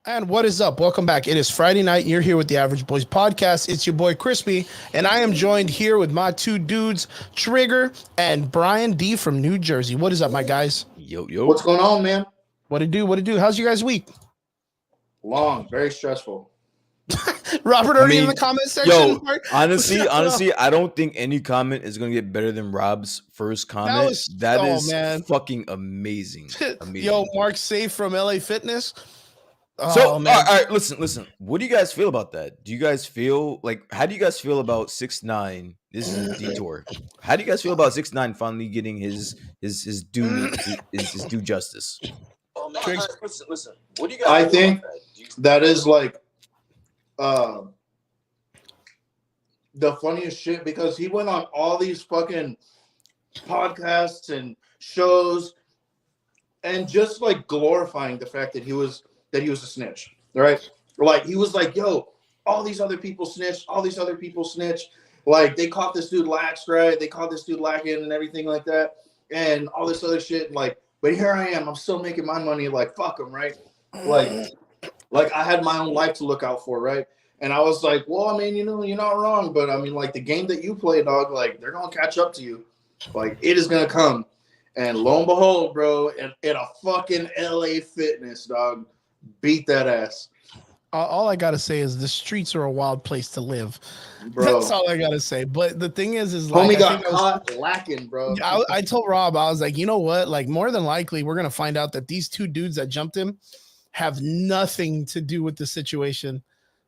And what is up? Welcome back. It is Friday night. You're here with the Average Boys podcast. It's your boy Crispy, and I am joined here with my two dudes, Trigger and Brian D from New Jersey. What is up, my guys? Yo, yo. What's going on, man? What it do? What it do? How's you guys' week? Long, very stressful. Robert already in the comment section. Yo, honestly, I don't think any comment is gonna get better than Rob's first comment. That is fucking amazing. Yo, Mark Safe from LA Fitness. All right, listen. What do you guys feel about that? Do you guys feel like, how do you guys feel about 6ix9ine? This is a detour. How do you guys feel about 6ix9ine finally getting his due justice? Listen. What do you guys? I think that is like the funniest shit, because he went on all these fucking podcasts and shows and just like glorifying the fact that he was a snitch, right? Like, he was like, yo, all these other people snitched, like, they caught this dude lax, right? They caught this dude lacking and everything like that, and all this other shit, like, but here I am, I'm still making my money, like, fuck them, right? Like I had my own life to look out for, right? And I was like, well, I mean, you know, you're not wrong, but I mean, like, the game that you play, dog, like, they're gonna catch up to you, like, it is gonna come. And lo and behold, bro, in a fucking LA Fitness, dog, beat that ass. All I gotta say is the streets are a wild place to live, bro. That's all I gotta say. But the thing is like, homie got caught lacking, bro. I told Rob, I was like, you know what? Like, more than likely, we're gonna find out that these two dudes that jumped him have nothing to do with the situation.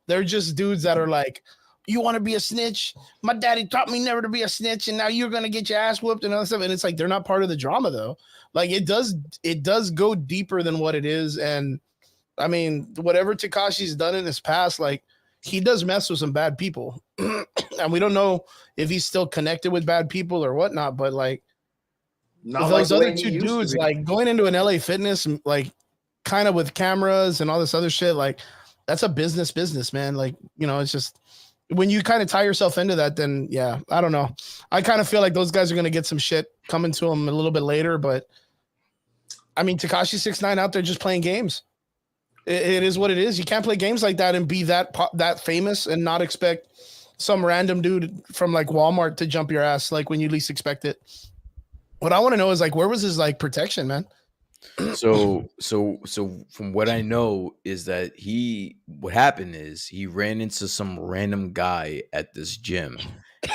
They're just dudes that are like, you want to be a snitch? My daddy taught me never to be a snitch, and now you're gonna get your ass whooped and all that stuff. And it's like, they're not part of the drama, though. Like, it does go deeper than what it is. And I mean, whatever Tekashi's done in his past, like, he does mess with some bad people. And we don't know if he's still connected with bad people or whatnot, but like, those other two dudes, like, going into an LA Fitness, like, kind of with cameras and all this other shit, like, that's a business, man. Like, you know, it's just, when you kind of tie yourself into that, then yeah, I don't know. I kind of feel like those guys are going to get some shit coming to them a little bit later, but I mean, Tekashi 6ix9ine out there just playing games. It is what it is. You can't play games like that and be that famous and not expect some random dude from like Walmart to jump your ass like when you least expect it. What I want to know is, like, where was his like protection, man? So from what I know is that what happened is he ran into some random guy at this gym,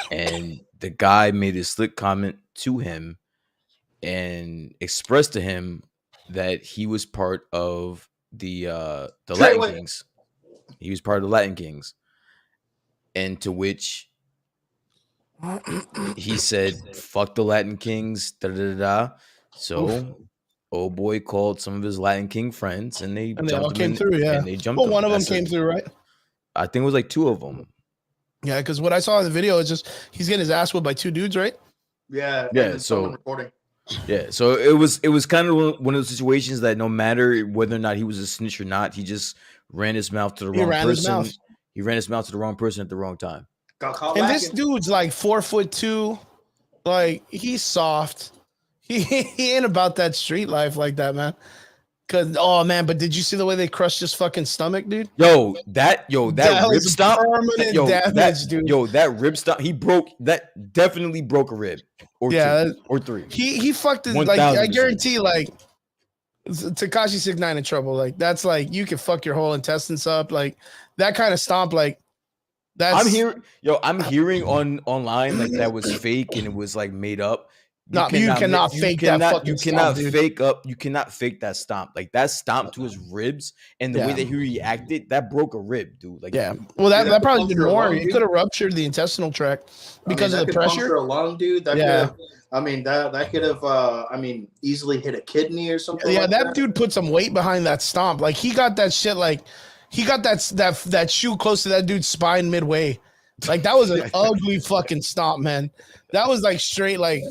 and the guy made a slick comment to him and expressed to him that he was part of the Latin Kings. He was part of the Latin Kings, and to which he said, "Fuck the Latin Kings." Da da da. So, old boy called some of his Latin King friends, and they all came through. Yeah, and they jumped. Well, one of them came through, right? I think it was like two of them. Yeah, because what I saw in the video is just he's getting his ass whooped by two dudes, right? Yeah. So recording. Yeah, so it was kind of one of those situations that no matter whether or not he was a snitch or not, he just ran his mouth to the wrong person. He ran his mouth to the wrong person at the wrong time. And this dude's like 4'2", like, he's soft. He ain't about that street life like that, man. Cause but did you see the way they crushed his fucking stomach, dude? That rib stomp, that rib stomp, that definitely broke a rib, or two, or three. He fucked it. Like, I guarantee, like, Tekashi 6ix9ine in trouble. Like, that's like, you can fuck your whole intestines up. Like, that kind of stomp, like, that's. I'm hearing online like that was fake and it was like made up. You cannot fake that stomp. Like, that stomp to his ribs and the way that he reacted, that broke a rib, dude. Like, well, that probably did more. It could have ruptured the intestinal tract because of the pressure. A lung, dude. I mean, that could have, easily hit a kidney or something. Yeah, like that dude put some weight behind that stomp. Like he got that shit. Like he got that shoe close to that dude's spine midway. Like that was an ugly fucking stomp, man. That was like straight. Like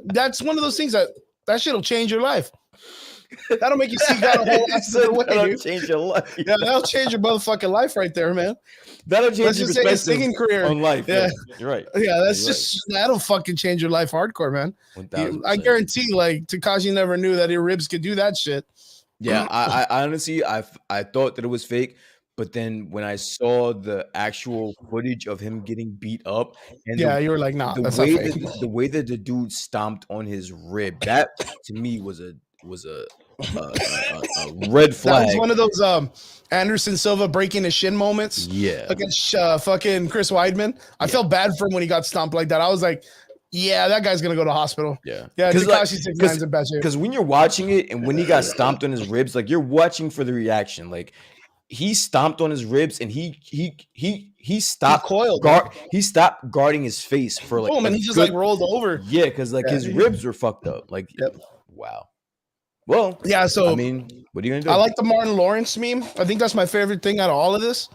that's one of those things that shit'll change your life. That'll make you see God a whole ass of the way. That'll change your life. Yeah, that'll change your motherfucking life right there, man. That'll change Let's your just say his perspective singing career on life. Yeah. You're right. Yeah, that's just that'll fucking change your life hardcore, man. 1000%. I guarantee, like Tekashi never knew that your ribs could do that shit. Yeah, I honestly, I thought that it was fake, but then when I saw the actual footage of him getting beat up, and Yeah, you were like, nah, the that's way not fake. the way that the dude stomped on his rib, that to me was a red flag. That was one of those Anderson Silva breaking his shin moments. Yeah, Against fucking Chris Weidman. I felt bad for him when he got stomped like that. I was like, yeah, that guy's gonna go to hospital. Yeah, Tekashi 6ix9's in bad shape. Because when you're watching it and when he got stomped on his ribs, like you're watching for the reaction. Like he stomped on his ribs and he stopped coiled. He stopped guarding his face for like. Boom, and he just like rolled over. Yeah, because like his ribs were fucked up. Like, wow. Well, yeah. So I mean, what are you gonna do? I like the Martin Lawrence meme. I think that's my favorite thing out of all of this.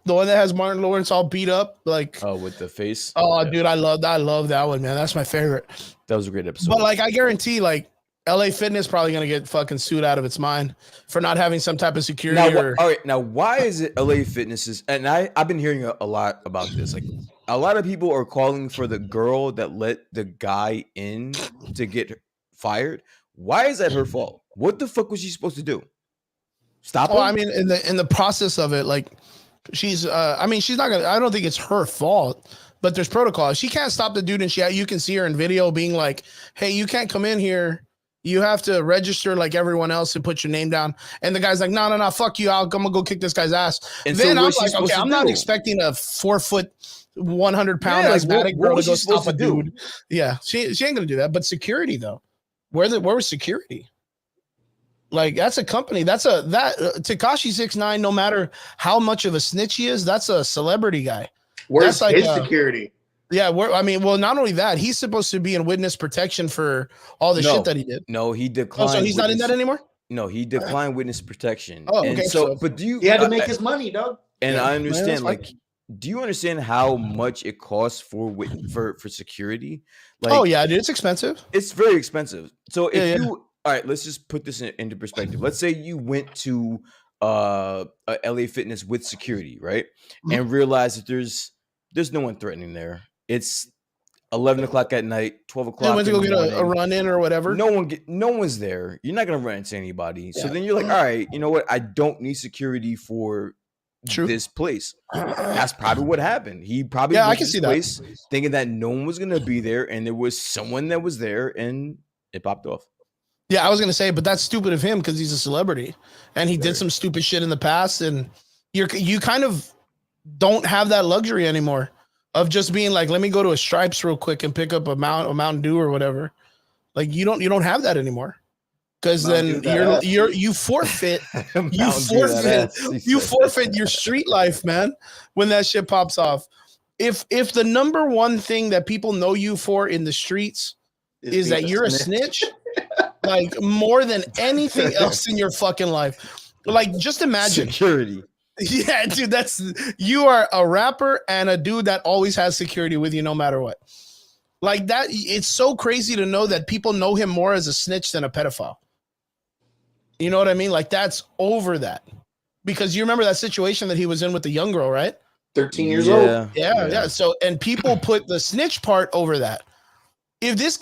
The one that has Martin Lawrence all beat up, like with the face. Oh, yeah. Dude, I love that one, man. That's my favorite. That was a great episode. But like, I guarantee, like LA Fitness probably gonna get fucking sued out of its mind for not having some type of security. Now, all right, now why is it LA Fitness is? And I've been hearing a lot about this. Like, a lot of people are calling for the girl that let the guy in to get fired. Why is that her fault? What the fuck was she supposed to do? Stop him? I mean, in the process of it, like she's she's not gonna. I don't think it's her fault, but there's protocol. She can't stop the dude, and you can see her in video being like, "Hey, you can't come in here. You have to register like everyone else and put your name down." And the guy's like, "No, fuck you. I'm gonna go kick this guy's ass." And then I'm like, "Okay, I'm not expecting a 4 foot, 100-pound asthmatic girl to go stop a dude." Yeah, she ain't gonna do that. But security though, where was security? Like that's a company. Tekashi 6ix9ine. No matter how much of a snitch he is, that's a celebrity guy. Where's his security? Yeah, not only that, he's supposed to be in witness protection for all the shit that he did. No, he declined. Oh, so he's not in that anymore? No, he declined witness protection. Oh, okay. But he had to make his money, dog. And I understand, like, do you understand how much it costs for security? Like, oh yeah, dude, it's expensive. It's very expensive. So if you all right, let's just put this into perspective. Let's say you went to LA Fitness with security, right? Mm-hmm. And realize that there's no one threatening there. It's 11 o'clock at night, 12 o'clock. They went to go get a run in or whatever. No one's there. You're not gonna run into anybody. Yeah. So then you're like, all right, you know what? I don't need security for this place. That's probably what happened. He probably I can see that, thinking that no one was gonna be there, and there was someone that was there, and it popped off. Yeah, I was gonna say, but that's stupid of him because he's a celebrity and he did some stupid shit in the past, and you kind of don't have that luxury anymore of just being like, let me go to a Stripes real quick and pick up a Mountain Dew or whatever. Like you don't have that anymore because then you forfeit you forfeit your street life, man. When that shit pops off, if the number one thing that people know you for in the streets is that you're a snitch. Like more than anything else in your fucking life. Like just imagine security. Yeah, dude, you are a rapper and a dude that always has security with you no matter what. Like that, it's so crazy to know that people know him more as a snitch than a pedophile. You know what I mean? Like that's over that. Because you remember that situation that he was in with the young girl, right? 13 years old. Yeah. So, and people put the snitch part over that. If these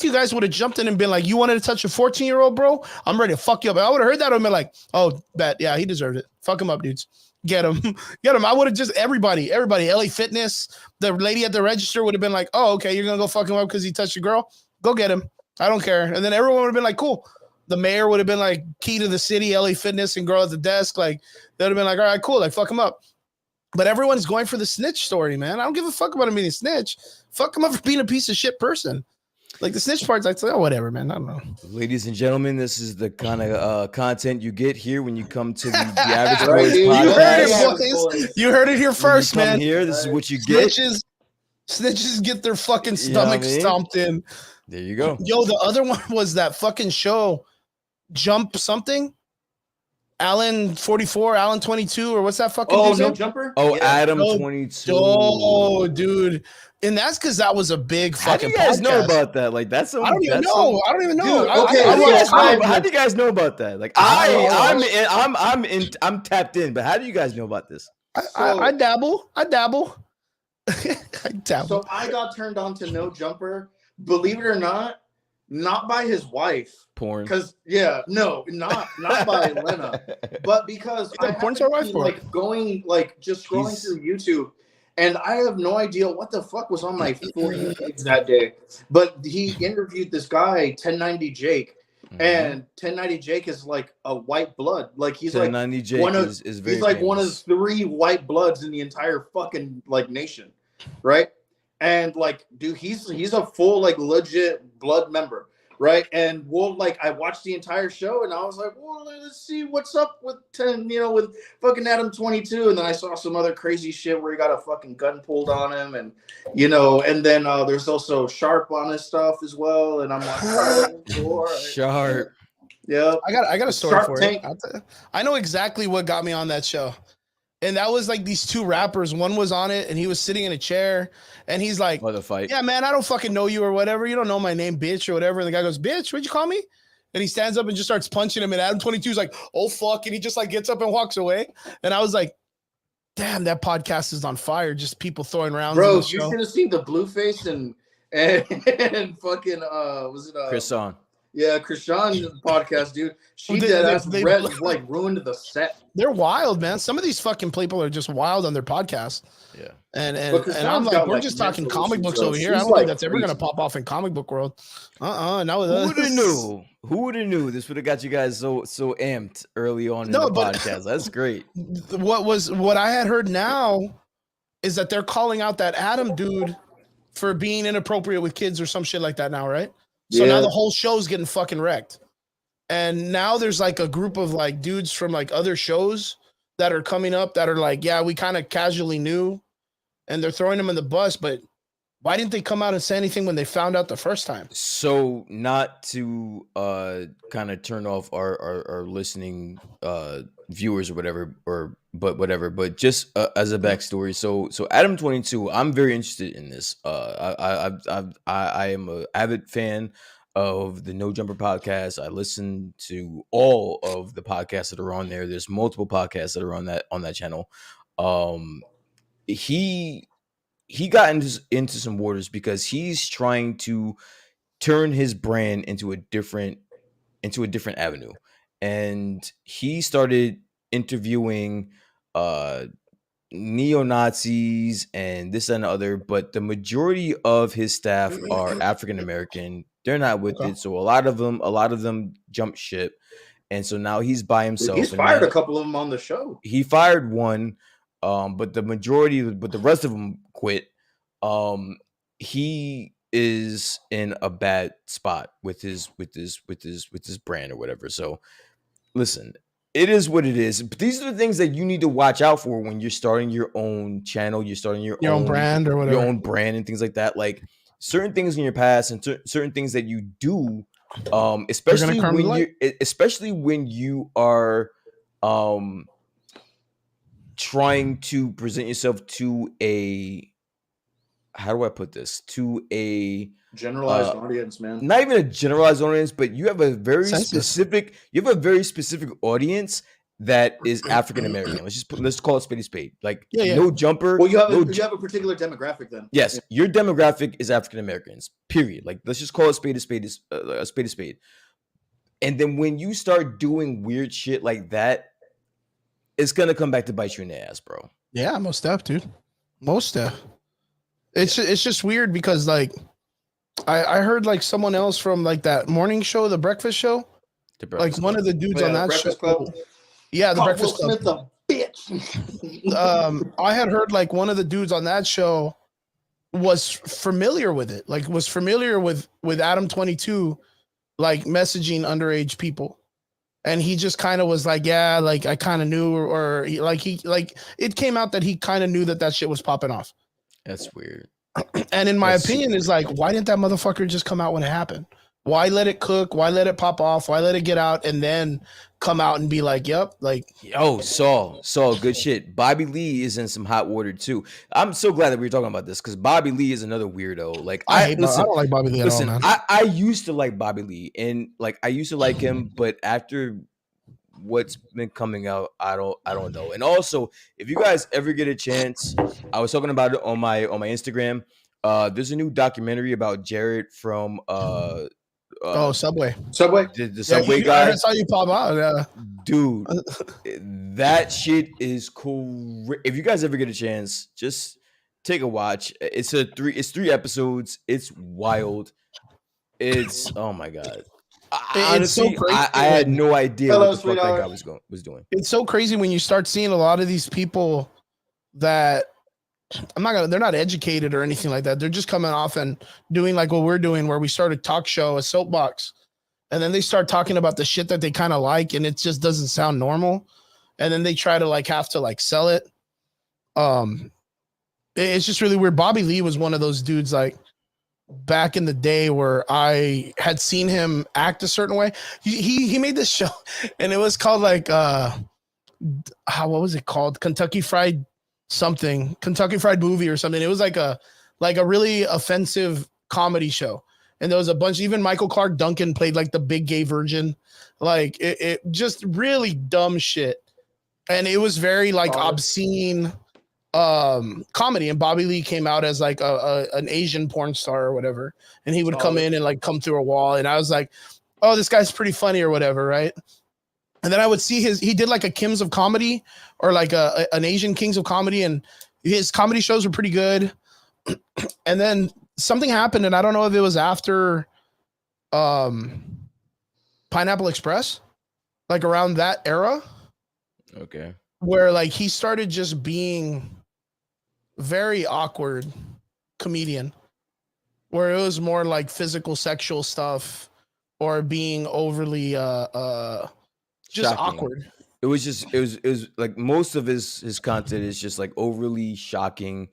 two guys would have jumped in and been like, you wanted to touch a 14-year-old, bro? I'm ready to fuck you up. I would have heard that and been like, oh, bet. Yeah, he deserved it. Fuck him up, dudes. Get him. Get him. I would have just everybody, LA Fitness, the lady at the register would have been like, oh, okay, you're going to go fuck him up because he touched a girl? Go get him. I don't care. And then everyone would have been like, cool. The mayor would have been like, key to the city, LA Fitness, and girl at the desk. Like, they would have been like, all right, cool. Like, fuck him up. But everyone's going for the snitch story, man. I don't give a fuck about him being a snitch. Fuck him up for being a piece of shit person. Like the snitch part's like, oh, whatever, man. I don't know. Ladies and gentlemen, this is the kind of content you get here when you come to the Average Boys podcast. You heard it here first, man. Here, this is what you get. Snitches get their fucking You know what stomach I mean? stomped in. There you go. Yo, the other one was that fucking show, Jump something. Alan 44, Alan 22, or what's that fucking dude's No name? Jumper. Oh, Yeah. Adam No, 22. Oh, dude. And that's because that was a big How do fucking you guys know podcast. about that? Like that's some. I don't even that's know. some- I don't even know. Dude, I okay, How do, you so guys know, I- how do you guys know about that? Like I'm tapped in, but how do you guys know about this? I dabble. I dabble. I dabble. So I got turned on to No Jumper, believe it or not by his wife. Porn. Because not by Lena, but because I porn happened star to wife be, for? like going like just scrolling He's- through YouTube, and I have no idea what the fuck was on my For You page that day. But he interviewed this guy, 1090 Jake, and 1090 Jake is like a white blood. Like he's like 1090 Jake one of is very he's like one of famous. 3 white bloods in the entire fucking like nation, right? And like, dude, he's a full like legit blood member. Right. And I watched the entire show and I was like, well, let's see what's up with with fucking Adam 22. And then I saw some other crazy shit where he got a fucking gun pulled on him. And, and then there's also Sharp on his stuff as well. And I'm like, Sharp. Yeah. I got a story Shark for Tank. it. I know exactly what got me on that show. And that was like these 2 rappers. One was on it and he was sitting in a chair and he's like, Oh, the fight. yeah, man, I don't fucking know you or whatever. You don't know my name, bitch, or whatever. And the guy goes, bitch, what'd you call me? And he stands up and just starts punching him. And Adam 22 is like, oh, fuck. And he just like gets up and walks away. And I was like, damn, that podcast is on fire. Just people throwing rounds. Bro, in you the show. should have seen the Blueface and fucking, was it? Chris on. Yeah, Krishan podcast, dude. She They- did they- ass they- red, like ruined the set. They're wild, man. Some of these fucking people are just wild on their podcast. Yeah. And But Krishan's I'm like, got, we're like, just talking mental comic issues, books so over here. I she's, don't like, think that's ever gonna crazy. pop off in comic book world. Not with us. Who would have knew? Who would have knew? This would have got you guys so amped early on in No, the but- podcast. That's great. What I had heard now is that they're calling out that Adam dude for being inappropriate with kids or some shit like that now, right? So now Yeah. the whole show's getting fucking wrecked. And now there's like a group of like dudes from like other shows that are coming up that are like, yeah, we kind of casually knew, and they're throwing them in the bus, but why didn't they come out and say anything when they found out the first time? So not to kind of turn off our listening viewers or whatever, but just as a backstory. So Adam 22, I'm very interested in this. I am a avid fan of the No Jumper podcast. I listen to all of the podcasts that are on there. There's multiple podcasts that are on that channel. He got into some waters because he's trying to turn his brand into a different avenue, and he started interviewing neo-Nazis and this and the other, but the majority of his staff are African American. They're not with it, so a lot of them jumped ship, and so now he's by himself. He's and fired now- a couple of them on the show. he fired one, but the rest of them quit. He is in a bad spot with his brand or whatever. So listen, it is what it is. But these are the things that you need to watch out for when you're starting your own channel, you're starting your Your own brand or whatever. your own brand and things like that. Like certain things in your past and certain things that you do, especially come to light. when you are trying to present yourself to a, how do I put this, to a Generalized audience, man. not even a generalized audience, but you have a very Census. specific audience that is African American. Let's call it spade a spade. Like Yeah. No Jumper. Well, you have no a particular demographic then. Yes, your demographic is African Americans. Period. Like let's just call it spade a spade. And then when you start doing weird shit like that, it's gonna come back to bite you in the ass, bro. Yeah, most stuff, dude. Most stuff. It's just weird because like I heard like someone else from like that morning show, the breakfast show, like one of the dudes on that show. Breakfast Club. Yeah, the Call Breakfast Will Club. Smith a bitch. I had heard like one of the dudes on that show was familiar with it, like was familiar with Adam 22, like messaging underage people, and he just kind of was like, yeah, like I kind of knew, or it came out that he kind of knew that shit was popping off. That's weird. And in my That's opinion, is like, why didn't that motherfucker just come out when it happened? Why let it cook? Why let it pop off? Why let it get out and then come out and be like, yep, like, Yo, Saul, good shit. Bobby Lee is in some hot water too. I'm so glad that we were talking about this because Bobby Lee is another weirdo. Like I don't like Bobby Lee at all, man. I used to like Bobby Lee and like I used to like him, but after what's been coming out, I don't know. And also, if you guys ever get a chance, I was talking about it on my Instagram. There's a new documentary about Jared from Subway. the Subway guy. I saw you pop out. Yeah. Dude, that shit is cool. If you guys ever get a chance, just take a watch. It's 3 episodes. It's wild. It's oh my god. Honestly, so crazy. I had no idea Hello, what the fuck that sweetheart. guy was doing. It's so crazy when you start seeing a lot of these people that they're not educated or anything like that. They're just coming off and doing like what we're doing, where we start a talk show, a soapbox, and then they start talking about the shit that they kind of like, and it just doesn't sound normal. And then they try to like have to like sell it. It's just really weird. Bobby Lee was one of those dudes like back in the day where I had seen him act a certain way. He made this show, and it was called like what was it called? Kentucky Fried Movie or something. It was like a really offensive comedy show. And there was a bunch, even Michael Clark Duncan played like the big gay virgin. Like it just really dumb shit. And it was very like obscene comedy. And Bobby Lee came out as like an Asian porn star or whatever. And he would come in and like come through a wall. And I was like, oh, this guy's pretty funny or whatever, right? And then I would see he did like a Kim's of Comedy or like an Asian Kings of Comedy, and his comedy shows were pretty good. And then something happened, and I don't know if it was after Pineapple Express, like around that era. Okay. Where like he started just being very awkward comedian, where it was more like physical sexual stuff or being overly just Shocking. awkward. It was like most of his content is just like overly shocking.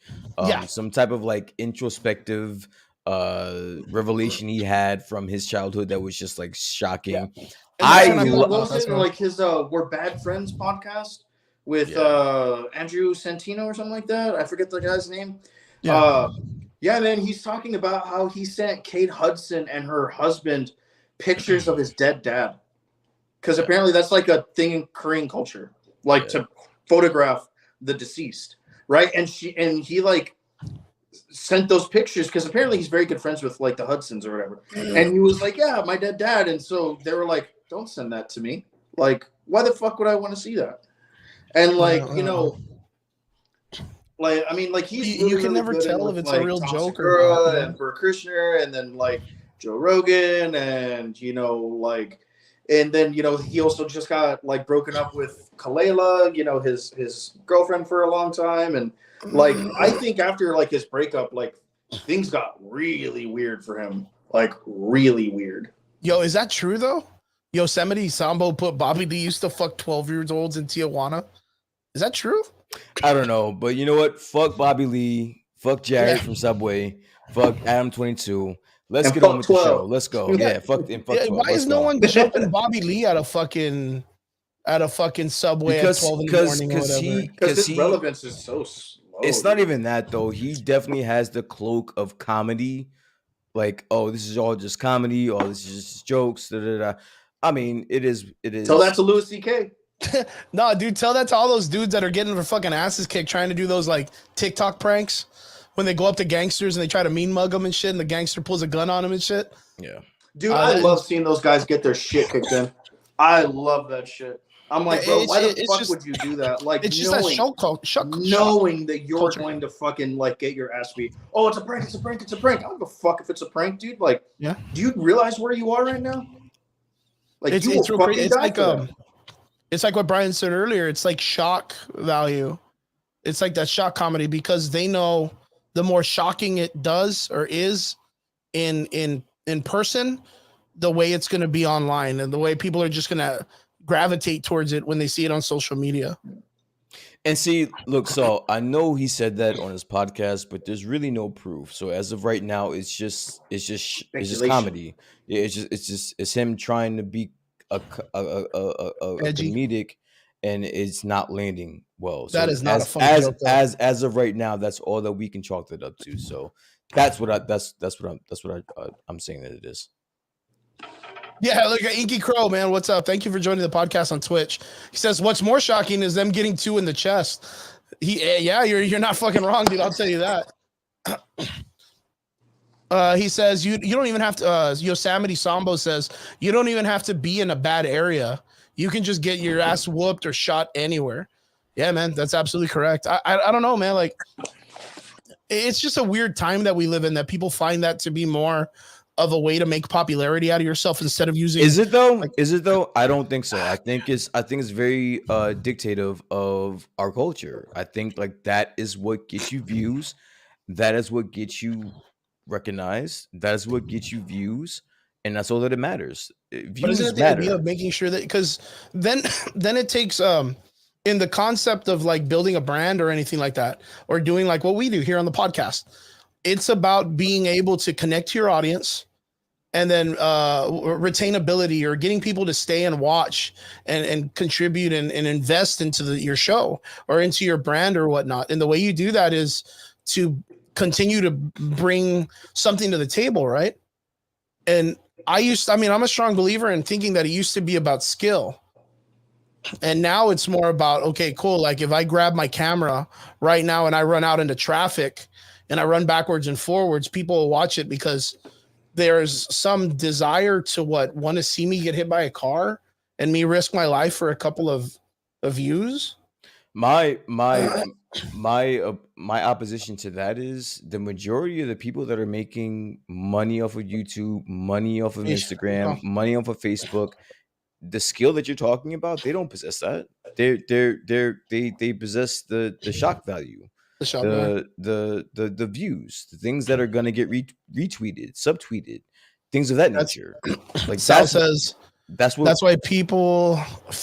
Some type of like introspective revelation he had from his childhood that was just like shocking. What was it? Like his We're Bad Friends podcast with Andrew Santino or something like that. I forget the guy's name. Man, he's talking about how he sent Kate Hudson and her husband pictures of his dead dad. Because apparently that's like a thing in Korean culture, like to photograph the deceased, right? And he like sent those pictures because apparently he's very good friends with like the Hudsons or whatever. And he was like, yeah, my dead dad. And so they were like, don't send that to me. Like, why the fuck would I want to see that? And like, like, I mean, like he's really, you can really never good tell with, if it's like, a real Tom joke Segura or not. and Bert Kreischer, and then like Joe Rogan, and like. And then, he also just got like broken up with Kalela, his girlfriend for a long time. And like, I think after like his breakup, like things got really weird for him, like really weird. Yo, is that true though? Yosemite Sambo put Bobby Lee used to fuck 12-year-olds in Tijuana. Is that true? I don't know, but you know what? Fuck Bobby Lee. Fuck Jared from Subway. Fuck Adam 22. Let's get on with 12. The show. Let's go. Yeah, fuck 12. Why is no one jumping Bobby Lee at a fucking Subway at 12 in the morning or whatever? Because his relevance is so slow. It's not even that though. He definitely has the cloak of comedy. Like, oh, this is all just comedy. Oh, this is just jokes. Da, da, da. I mean, it is. Tell that to Louis C.K. No, dude, tell that to all those dudes that are getting their fucking asses kicked trying to do those like TikTok pranks. When they go up to gangsters and they try to mean mug them and shit, and the gangster pulls a gun on them and shit. Yeah. Dude, I love seeing those guys get their shit kicked in. I love that shit. I'm like, bro, why the fuck would you do that? Like, it's just that show knowing that you're going to fucking like get your ass beat. Oh, it's a prank. It's a prank. It's a prank. I don't give a fuck if it's a prank, dude. Like, do you realize where you are right now? Like, it's real crazy. It's like what Brian said earlier. It's like shock value. It's like that shock comedy because they know the more shocking it does or is in person, the way it's going to be online and the way people are just going to gravitate towards it when they see it on social media. And see, look, so I know he said that on his podcast, but there's really no proof. So as of right now, it's just Speculation. comedy. Yeah, it's him trying to be a Edgy. comedic, and it's not landing well. That So is not a funny joke, though. as of right now, that's all that we can chalk that up to. So that's what I'm saying that it is. Yeah, look at Inky Crow, man. What's up? Thank you for joining the podcast on Twitch. He says, "What's more shocking is them getting 2 in the chest." You're not fucking wrong, dude. I'll tell you that. He says you don't even have to. Yosemite Sambo says you don't even have to be in a bad area. You can just get your ass whooped or shot anywhere. Yeah, man, that's absolutely correct. I don't know, man. Like, it's just a weird time that we live in that people find that to be more of a way to make popularity out of yourself instead of using. Is it though? I don't think so. I think it's very dictative of our culture. I think like that is what gets you views. That is what gets you recognized. That is what gets you views, and that's all that it matters. But Views isn't it the matter. idea of making sure that, because then it takes in the concept of like building a brand or anything like that, or doing like what we do here on the podcast, it's about being able to connect to your audience and then retainability, or getting people to stay and watch and contribute and invest into your show or into your brand or whatnot. And the way you do that is to continue to bring something to the table, right? And I'm a strong believer in thinking that it used to be about skill. And now it's more about, okay, cool. Like if I grab my camera right now and I run out into traffic and I run backwards and forwards, people will watch it because there's some desire to want to see me get hit by a car and me risk my life for a couple of views. My opposition to that is the majority of the people that are making money off of YouTube, money off of Instagram, money off of Facebook, the skill that you're talking about, they don't possess that. They possess the shock value, the views, the things that are gonna get retweeted, subtweeted, things of that nature. Like Sal says, that's why people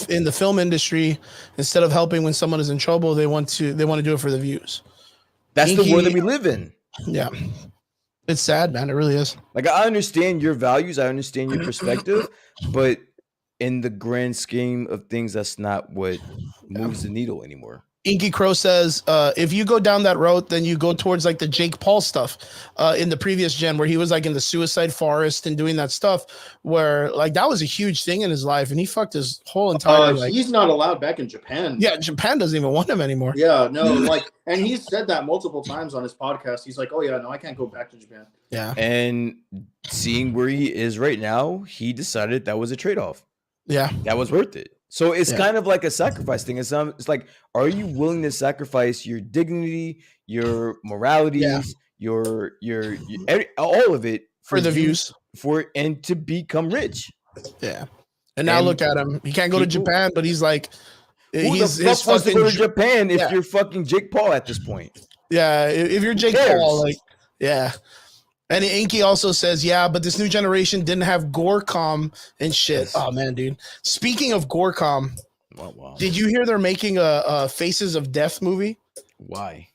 in the film industry, instead of helping when someone is in trouble, they want to do it for the views. That's the world that we live in. Yeah. It's sad, man. It really is. Like, I understand your values, I understand your perspective, but in the grand scheme of things, that's not what moves the needle anymore. Inky Crow says, if you go down that road, then you go towards like the Jake Paul stuff in the previous gen, where he was like in the suicide forest and doing that stuff, where like that was a huge thing in his life, and he fucked his whole entire. He's not allowed back in Japan. Yeah, Japan doesn't even want him anymore. Yeah, no, like, and he's said that multiple times on his podcast. He's like, "Oh yeah, no, I can't go back to Japan." Yeah, and seeing where he is right now, he decided that was a trade-off. Yeah, that was worth it. So it's kind of like a sacrifice thing. It's like, are you willing to sacrifice your dignity, your moralities, your all of it for the views, and to become rich? Yeah. And now look at him. He can't go to Japan, but he's like, who the fuck wants to go to Japan if you're fucking Jake Paul at this point? Yeah, if you're Jake Paul, like, yeah. And Inky also says, yeah, but this new generation didn't have Gorecom and shit. Yes. Oh, man, dude. Speaking of Gorecom, wow. Did you hear they're making a Faces of Death movie? Why?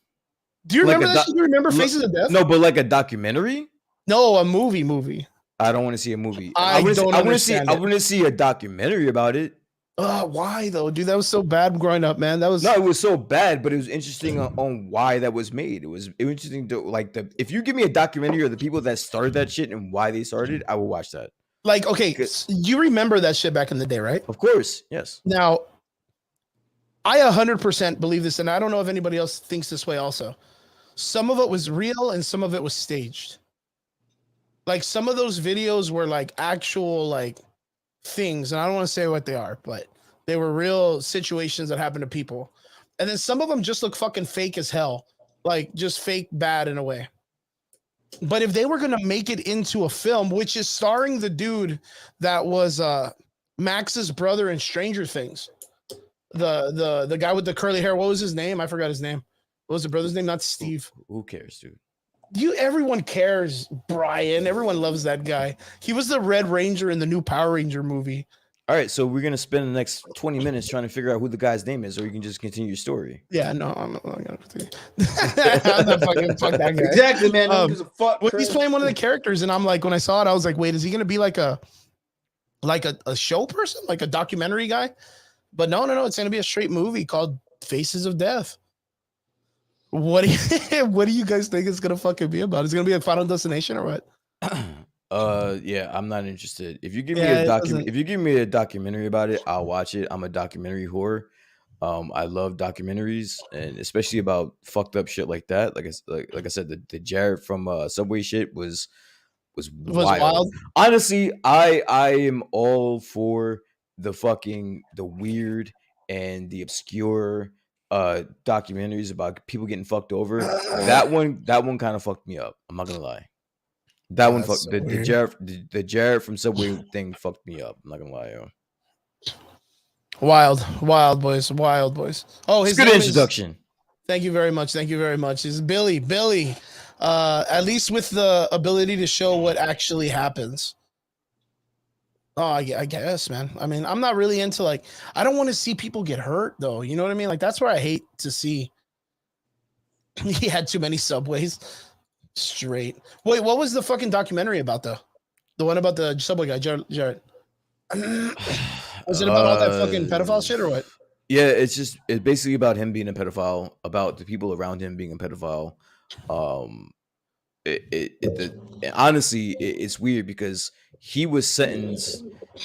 Do you remember that? Do you remember Faces of Death? No, but like a documentary? No, a movie. I don't want to see a movie. I want to see a documentary about it. Why though, dude? That was so bad growing up, man. It was so bad, but it was interesting on why that was made. It was interesting to if you give me a documentary of the people that started that shit and why they started, I will watch that. Like, okay, you remember that shit back in the day, right? Of course, yes. Now, I 100% believe this, and I don't know if anybody else thinks this way also. Some of it was real and some of it was staged. Like, some of those videos were like actual like things, and I don't want to say what they are, but they were real situations that happened to people. And then some of them just look fucking fake as hell, like just fake bad in a way. But if they were going to make it into a film, which is starring the dude that was Max's brother in Stranger Things, the guy with the curly hair, what was his name? I forgot his name. What was the brother's name? Not Steve. Who cares, dude? Everyone cares, Brian. Everyone loves that guy. He was the Red Ranger in the new Power Ranger movie. All right, so we're gonna spend the next 20 minutes trying to figure out who the guy's name is, or you can just continue your story. Yeah, no, I'm not gonna. I'm not fucking fuck that guy. Exactly, man. No one gives a fuck. When he's Chris. playing one of the characters, and I'm like, when I saw it, I was like, wait, is he gonna be like a show person, like a documentary guy? But no, it's gonna be a straight movie called Faces of Death. What do you guys think it's gonna fucking be about? Is it gonna be a Final Destination or what? Yeah, I'm not interested. If you give Yeah, if you give me a documentary about it, I'll watch it. I'm a documentary whore. I love documentaries, and especially about fucked up shit like that. Like I said, the Jared from Subway shit was wild. Honestly, I am all for the weird and the obscure documentaries about people getting fucked over. That one kind of fucked me up. I'm not gonna lie. That one fucked the Jared from Subway thing fucked me up. I'm not gonna lie, yo. Wild boys. Oh, his good introduction. Thank you very much. It's Billy. At least with the ability to show what actually happens. Oh, I guess, man. I mean, I'm not really into like, I don't want to see people get hurt though. You know what I mean? Like that's where I hate to see. He had too many Subways. Straight. Wait, what was the fucking documentary about though? The one about the Subway guy, Jared. Was it about all that fucking pedophile shit or what? Yeah, it's basically about him being a pedophile, about the people around him being a pedophile. Honestly, it's weird because he was sentenced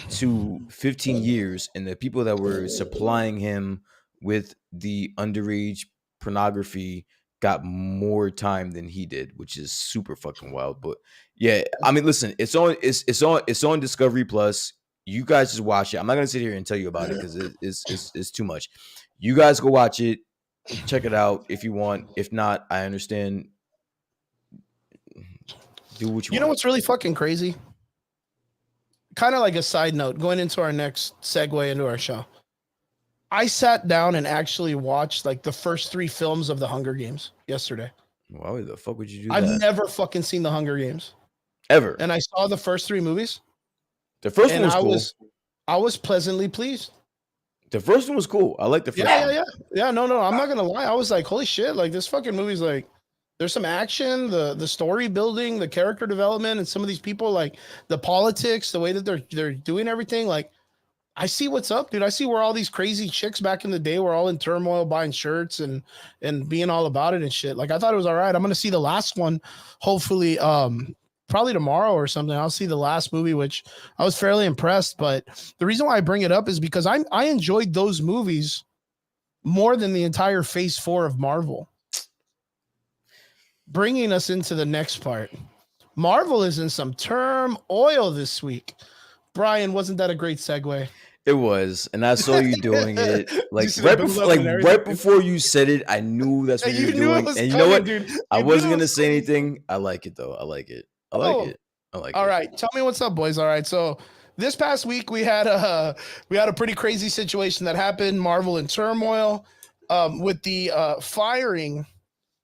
to 15 years, and the people that were supplying him with the underage pornography got more time than he did, which is super fucking wild. But yeah, I mean, listen, it's on Discovery Plus. You guys just watch it. I'm not gonna sit here and tell you about it because it's too much. You guys go watch it, check it out if you want. If not, I understand. Do what you want. You know what's really fucking crazy? Kind of like a side note, going into our next segue into our show. I sat down and actually watched like the first 3 films of the Hunger Games yesterday. Why the fuck would you do I've that? never fucking seen the Hunger Games. Ever. And I saw the first 3 movies. The first one was cool. I was pleasantly pleased. The first one was cool. I like the first one. Yeah. No. I'm not gonna lie. I was like, holy shit! Like this fucking movie's like, there's some action, the story building, the character development, and some of these people like the politics, the way that they're doing everything. Like, I see what's up, dude. I see where all these crazy chicks back in the day were all in turmoil, buying shirts and being all about it and shit. Like, I thought it was all right. I'm gonna see the last one, hopefully, probably tomorrow or something. I'll see the last movie, which I was fairly impressed. But the reason why I bring it up is because I enjoyed those movies more than the entire Phase 4 of Marvel. Bringing us into the next part. Marvel is in some turmoil this week. Brian, wasn't that a great segue? It was, and I saw you doing it right before you said it. I knew that's what you were doing. And you know what? Dude. I wasn't gonna say anything. I like it though. I like it. All right, tell me what's up, boys. All right, so this past week we had a pretty crazy situation that happened. Marvel in turmoil with the firing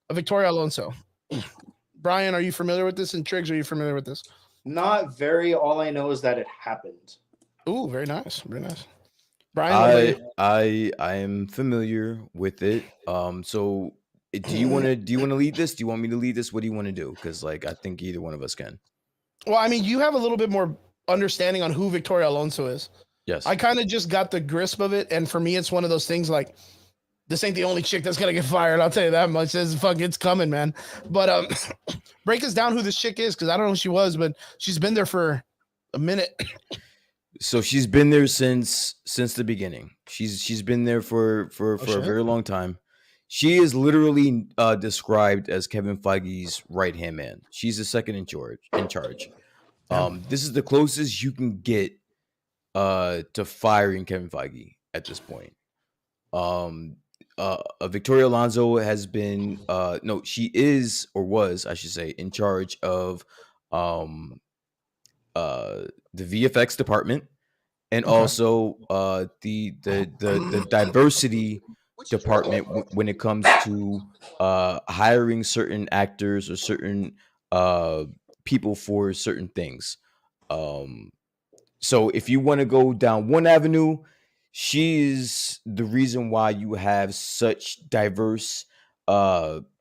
of Victoria Alonso. Brian, are you familiar with this? And Triggs, are you familiar with this? Not very. All I know is that it happened. Ooh, very nice. Brian, I am familiar with it. So do you want to lead this? Do you want me to lead this? What do you want to do? Because like I think either one of us can. Well, I mean, you have a little bit more understanding on who Victoria Alonso is. Yes. I kind of just got the grasp of it, and for me, it's one of those things like, this ain't the only chick that's gonna get fired. I'll tell you that much. It's coming, man. But break us down who this chick is, because I don't know who she was, but she's been there for a minute. So she's been there since the beginning. She's been there for a very long time. She is literally described as Kevin Feige's right-hand man. She's the second in charge. This is the closest you can get to firing Kevin Feige at this point. Victoria Alonso has been she is or was, I should say, in charge of the VFX department and also the diversity department when it comes to hiring certain actors or certain people for certain things. So if you want to go down one avenue, she's the reason why you have such diverse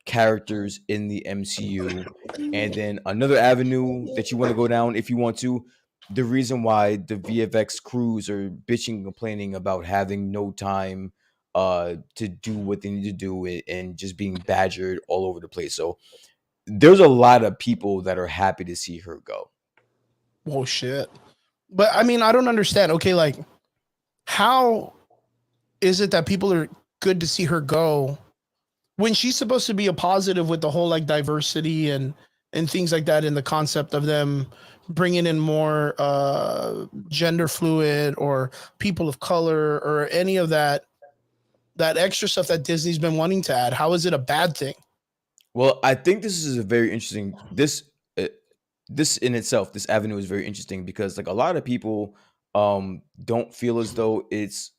characters in the MCU. And then another avenue that you want to go down, if you want to, the reason why the VFX crews are bitching and complaining about having no time to do what they need to do and just being badgered all over the place. So there's a lot of people that are happy to see her go. Oh shit. But I mean, I don't understand. Okay, like how is it that people are good to see her go when she's supposed to be a positive with the whole like diversity and things like that, in the concept of them bringing in more gender fluid or people of color or any of that extra stuff that Disney's been wanting to add? How is it a bad thing? Well, I think this is a very interesting this in itself, this avenue is very interesting because like a lot of people don't feel as though it's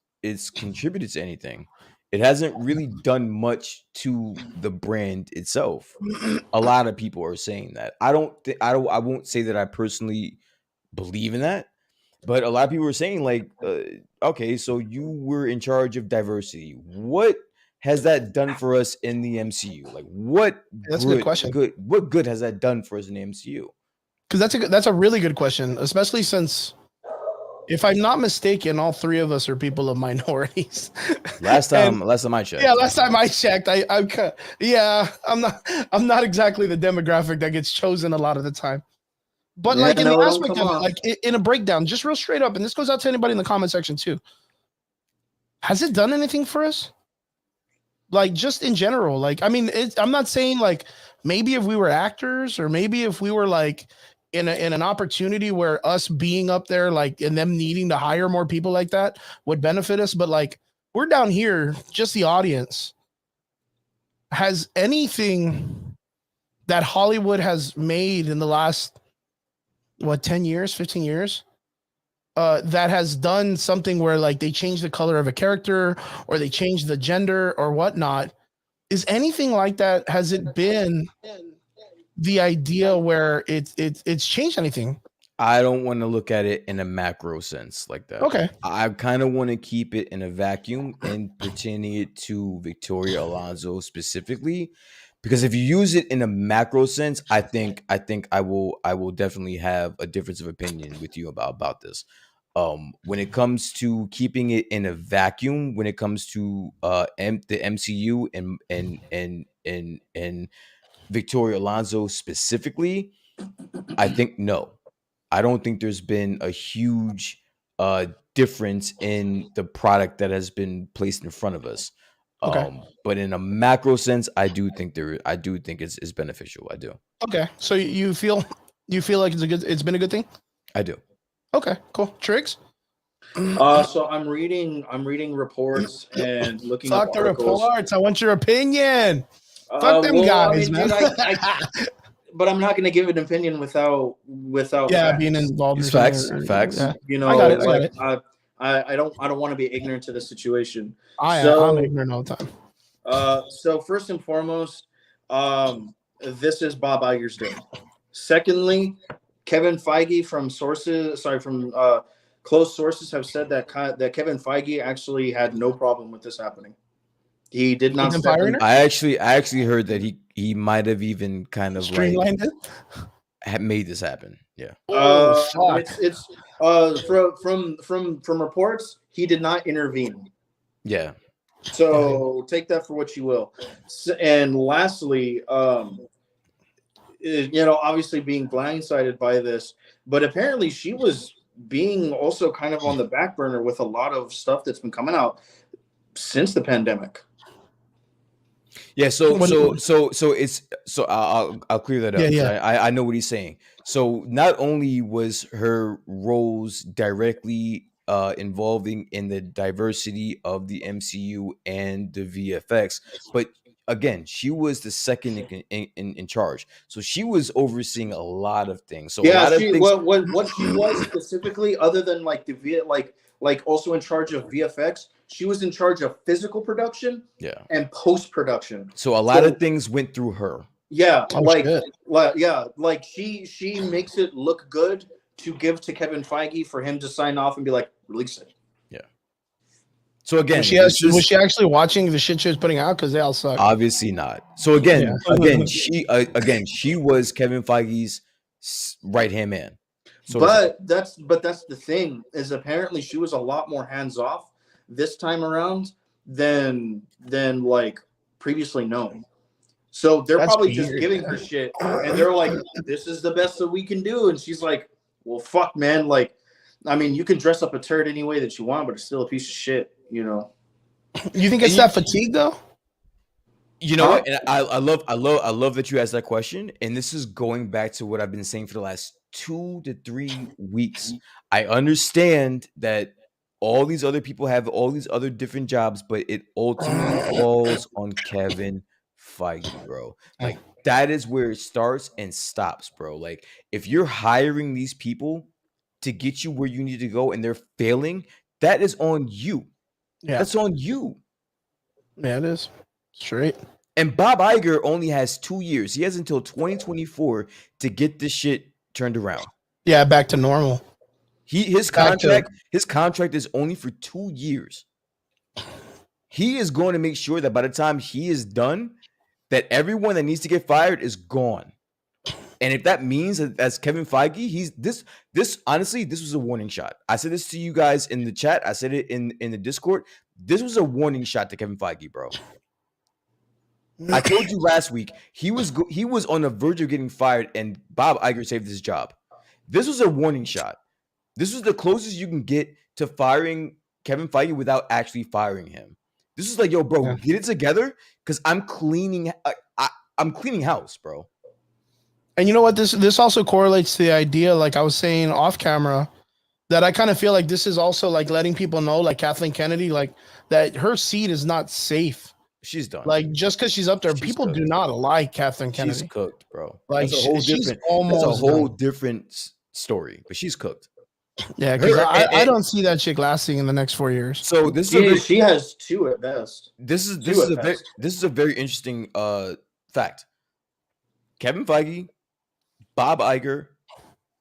contributed to anything. It hasn't really done much to the brand itself. A lot of people are saying that. I won't say that I personally believe in that, but a lot of people are saying like okay, so you were in charge of diversity. What has that done for us in the MCU? Like what That's a good question. what good has that done for us in the MCU? Because that's a really good question, especially since, if I'm not mistaken, all three of us are people of minorities. Last time I checked. Yeah, last time I checked, I'm not exactly the demographic that gets chosen a lot of the time. But Yeah, like in no, the don't aspect come of it, off. like in a breakdown, just real straight up, and this goes out to anybody in the comment section too. Has it done anything for us? Like just in general, like I mean, I'm not saying like maybe if we were actors or maybe if we were like in an opportunity where us being up there like and them needing to hire more people like that would benefit us, but like we're down here, just the audience. Has anything that Hollywood has made in the last 10 years, 15 years, that has done something where like they change the color of a character or they change the gender or whatnot? Is anything like that? Has it been the idea where it's changed anything? I don't want to look at it in a macro sense like that. Okay. I kind of want to keep it in a vacuum and pertaining it to Victoria Alonso specifically, because if you use it in a macro sense, I think I will definitely have a difference of opinion with you about this. When it comes to keeping it in a vacuum, when it comes to the MCU and Victoria Alonso specifically, I think no. I don't think there's been a huge difference in the product that has been placed in front of us. Okay. But in a macro sense, I do think it's beneficial. I do. Okay. So you feel like it's been a good thing? I do. Okay, cool. Tricks? So I'm reading reports and looking Fuck up the articles. reports. I want your opinion. Fuck them guys, man. Dude, but I'm not going to give an opinion without Yeah, facts. being involved. It's in facts. something or- Facts. Yeah. You know, I got it. like I don't want to be ignorant to the situation. I'm ignorant all the time. So first and foremost, this is Bob Iger's day. Secondly, Kevin Feige from close sources have said that Kevin Feige actually had no problem with this happening. He did not. I actually heard that he might have even kind of streamlined it. Had made this happen. Yeah. It's from reports, he did not intervene. Yeah. So take that for what you will. And lastly, obviously being blindsided by this, but apparently she was being also kind of on the back burner with a lot of stuff that's been coming out since the pandemic. Yeah, so I'll clear that up. Yeah. I know what he's saying. So not only was her roles directly involving in the diversity of the MCU and the VFX, but again, she was the second in charge. So she was overseeing a lot of things. So yeah, a lot of things. What she was specifically, other than like like also in charge of VFX, she was in charge of physical production, and post production. So a lot of things went through her. Yeah, like she makes it look good to give to Kevin Feige for him to sign off and be like, release it. Yeah. So again, was she actually watching the shit she was putting out? Because they all suck. Obviously not. So again, she was Kevin Feige's right hand man. So but that's the thing, is apparently she was a lot more hands off this time around than like previously known. So they're probably just giving her shit, and they're like, "This is the best that we can do," and she's like, "Well, fuck, man. Like, I mean, you can dress up a turd any way that you want, but it's still a piece of shit, you know." You think it's that fatigue though? You know what? And I love that you asked that question. And this is going back to what I've been saying for the last 2 to 3 weeks. I understand that all these other people have all these other different jobs, but it ultimately falls on Kevin Feige, bro. Like, that is where it starts and stops, bro. Like, if you're hiring these people to get you where you need to go and they're failing, that is on you. Yeah. That's on you. Yeah, it is. Straight. And Bob Iger only has 2 years. He has until 2024 to get this shit turned around. Yeah, back to normal. His contract is only for 2 years. He is going to make sure that by the time he is done, that everyone that needs to get fired is gone. And if that means that as Kevin Feige, this honestly, this was a warning shot. I said this to you guys in the chat. I said it in the Discord. This was a warning shot to Kevin Feige, bro. I told you last week he was on the verge of getting fired, and Bob Iger saved his job. This was a warning shot. This was the closest you can get to firing Kevin Feige without actually firing him. This is like, yo, bro, get it together, because I'm cleaning house, bro. And you know what? This also correlates to the idea, like I was saying off camera, that I kind of feel like this is also like letting people know, like Kathleen Kennedy, like that her seat is not safe. She's done. Like, just because she's up there, people do not like Kathleen Kennedy. She's cooked, bro. Like, that's a whole different story, but she's cooked. Yeah, because I don't see that chick lasting in the next 4 years. So she has 2 at best. This is a very interesting fact. Kevin Feige, Bob Iger,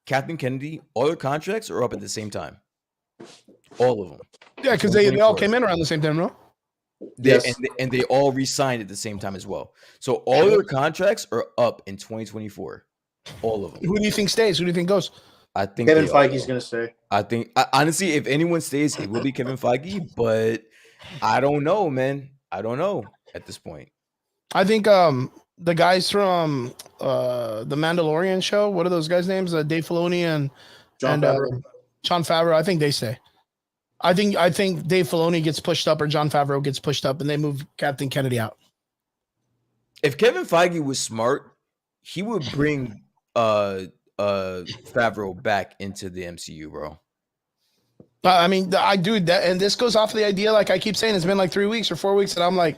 Kathleen Kennedy, all their contracts are up at the same time. All of them. Yeah, because they all came in around the same time, no? Yes. And they all re-signed at the same time as well. So all their contracts are up in 2024. All of them. Who do you think stays? Who do you think goes? I think Kevin Feige's going to stay. I think, honestly, if anyone stays, it will be Kevin Feige. But I don't know, man. I don't know at this point. I think the guys from the Mandalorian show, what are those guys' names? Dave Filoni and Jon Favreau. I think they stay. I think Dave Filoni gets pushed up or Jon Favreau gets pushed up, and they move Kathleen Kennedy out. If Kevin Feige was smart, he would bring Favreau back into the MCU, bro. I mean, I do that, and this goes off of the idea, like I keep saying, it's been like 3 weeks or 4 weeks, and I'm like,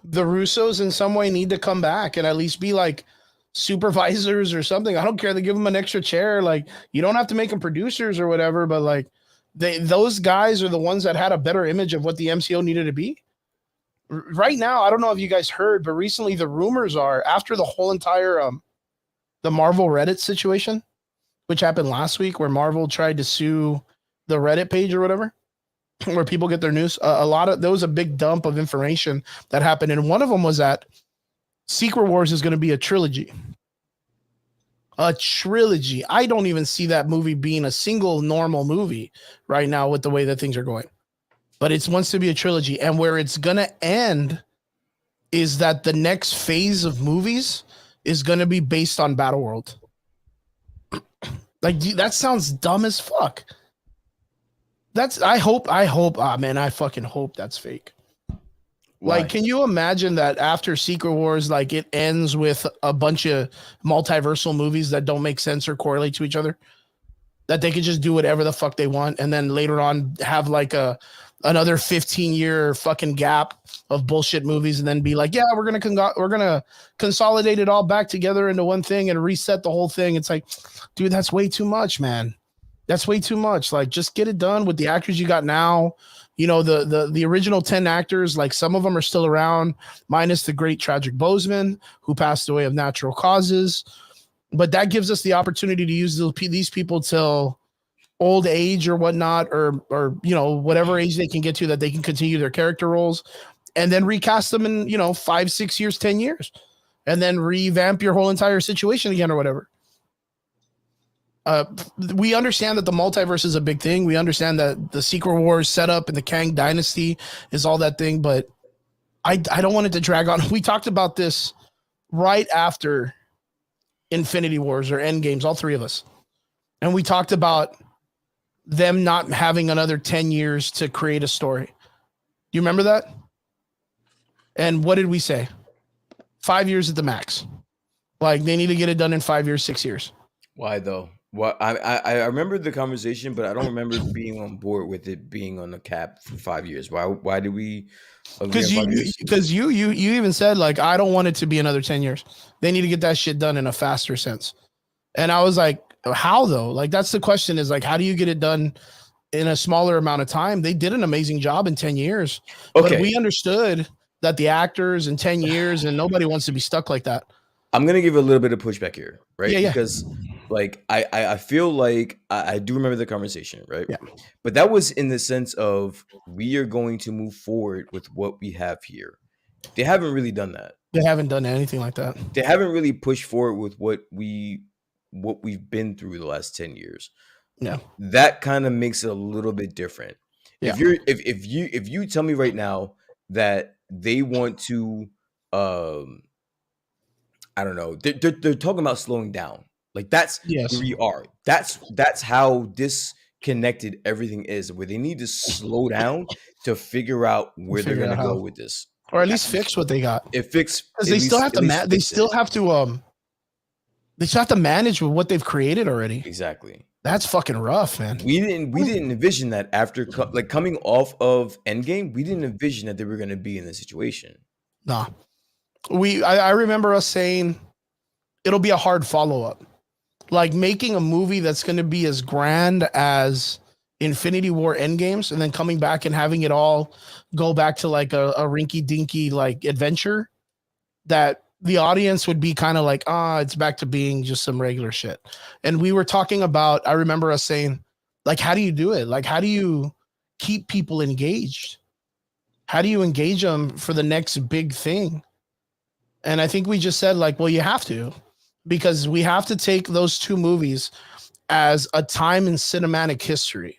the Russos in some way need to come back and at least be like supervisors or something. I don't care. They give them an extra chair. Like, you don't have to make them producers or whatever, but like those guys are the ones that had a better image of what the MCU needed to be. Right now, I don't know if you guys heard, but recently the rumors are, after the whole entire the Marvel Reddit situation, which happened last week, where Marvel tried to sue the Reddit page or whatever, where people get their news. There was a big dump of information that happened, and one of them was that Secret Wars is going to be a trilogy. A trilogy. I don't even see that movie being a single normal movie right now with the way that things are going. But it wants to be a trilogy, and where it's going to end is that the next phase of movies is going to be based on Battleworld. Like, that sounds dumb as fuck. I fucking hope that's fake. Why? Like, can you imagine that after Secret Wars, like, it ends with a bunch of multiversal movies that don't make sense or correlate to each other? That they could just do whatever the fuck they want, and then later on have like another 15-year fucking gap of bullshit movies, and then be like, yeah, we're gonna consolidate it all back together into one thing and reset the whole thing. It's like, dude, that's way too much, man. That's way too much. Like, just get it done with the actors you got now. You know, the original 10 actors, like, some of them are still around, minus the great Chadwick Boseman, who passed away of natural causes. But that gives us the opportunity to use these people till old age or whatnot, or you know, whatever age they can get to, that they can continue their character roles, and then recast them in, you know, 5, 6 years, 10 years, and then revamp your whole entire situation again or whatever. We understand that the multiverse is a big thing. We understand that the Secret Wars setup and the Kang Dynasty is all that thing, but I don't want it to drag on. We talked about this right after Infinity Wars or Endgames, all three of us. And we talked about them not having another 10 years to create a story. Do you remember that? And what did we say? 5 years at the max. Like, they need to get it done in 5 years, 6 years. Why though? What I remember the conversation, but I don't remember being on board with it being on the cap for 5 years. Why did we agree on 5 years? Because you even said, like, I don't want it to be another 10 years. They need to get that shit done in a faster sense. And I was like, how though? Like, that's the question, is like, how do you get it done in a smaller amount of time? They did an amazing job in 10 years. Okay. But we understood that the actors in 10 years, and nobody wants to be stuck like that. I'm gonna give a little bit of pushback here, right? Yeah. Because like I feel like I do remember the conversation, right? Yeah. But that was in the sense of, we are going to move forward with what we have here. They haven't really done that. They haven't done anything like that. They haven't really pushed forward with what we've been through the last 10 years. Yeah. That kind of makes it a little bit different. Yeah. If you tell me right now that they want to I don't know, they're talking about slowing down. Like, that's Yes. where we are. That's how disconnected everything is, where they need to slow down to figure out where they're gonna go with this. Or at least fix what they got. It fix, Because they still have to they still have to manage with what they've created already. Exactly. That's fucking rough, man. We didn't envision that after like coming off of Endgame. We didn't envision that they were gonna be in this situation. Nah. I remember us saying it'll be a hard follow-up. Like, making a movie that's going to be as grand as Infinity War Endgames, and then coming back and having it all go back to like a rinky-dinky like adventure, that the audience would be kind of like, it's back to being just some regular shit. And we were talking about, I remember us saying, like, how do you do it? Like, how do you keep people engaged? How do you engage them for the next big thing? And I think we just said, like, well, you have to, because we have to take those two movies as a time in cinematic history,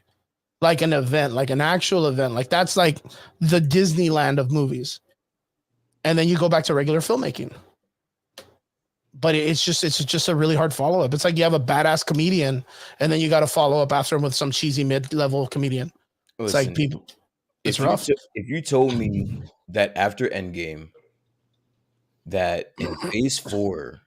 like an event, like an actual event. Like, that's like the Disneyland of movies. And then you go back to regular filmmaking. But it's just a really hard follow-up. It's like you have a badass comedian, and then you got to follow up after him with some cheesy mid-level comedian. It's like, people, it's rough. If you told me that after Endgame, that in phase 4,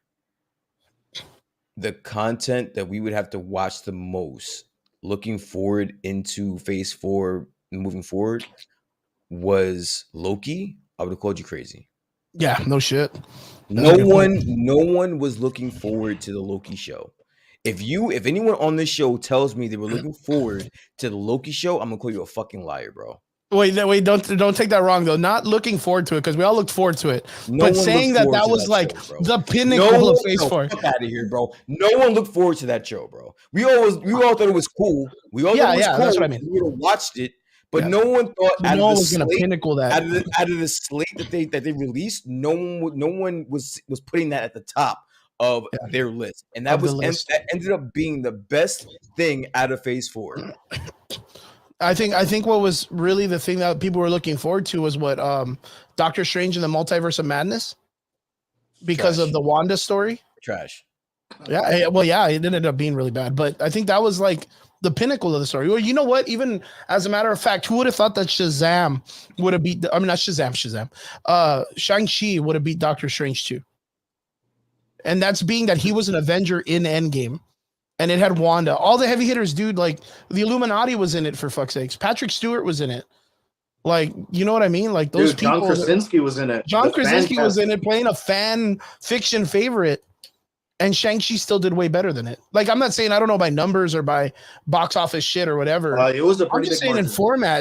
the content that we would have to watch the most looking forward into phase 4 moving forward was Loki, I would have called you crazy. Yeah, no shit. No one was looking forward to the Loki show. If anyone on this show tells me they were looking forward to the Loki show, I'm gonna call you a fucking liar, bro. Wait, don't take that wrong though. Not looking forward to it, because we all looked forward to it. But saying that was like the pinnacle of phase 4. Fuck out of here, bro. No one looked forward to that show, bro. We all thought it was cool. We all thought it was cool. That's what I mean. We would have watched it, but no one thought no one was gonna pinnacle that out of the slate that they released. No one was putting that at the top of their list, and that ended up being the best thing out of phase 4. I think what was really the thing that people were looking forward to was what Doctor Strange and the Multiverse of Madness, because of the Wanda story. Trash. Yeah, well, yeah, it ended up being really bad, but I think that was like the pinnacle of the story. Well, you know what? Even as a matter of fact, who would have thought that Shazam would have beat? I mean, not Shazam. Shang-Chi would have beat Doctor Strange too, and that's being that he was an Avenger in Endgame. And it had Wanda. All the heavy hitters, dude. Like, the Illuminati was in it, for fuck's sakes. Patrick Stewart was in it. Like, you know what I mean? Like, those people. John Krasinski was in it. John Krasinski was in it, playing a fan fiction favorite. And Shang-Chi still did way better than it. Like, I'm not saying, I don't know by numbers or by box office shit or whatever. It was a pretty I'm just saying in format,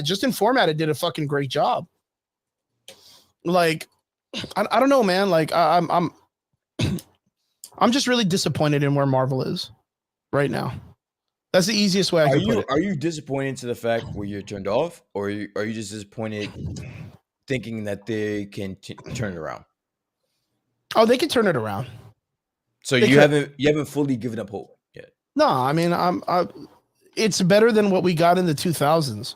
it did a fucking great job. Like, I don't know, man. Like, I'm just really disappointed in where Marvel is right now. That's the easiest way I can put it. Are you disappointed to the fact where you're turned off, or are you just disappointed thinking that they can turn it around? Oh, they can turn it around. So you haven't fully given up hope yet. No, I mean, it's better than what we got in the 2000s.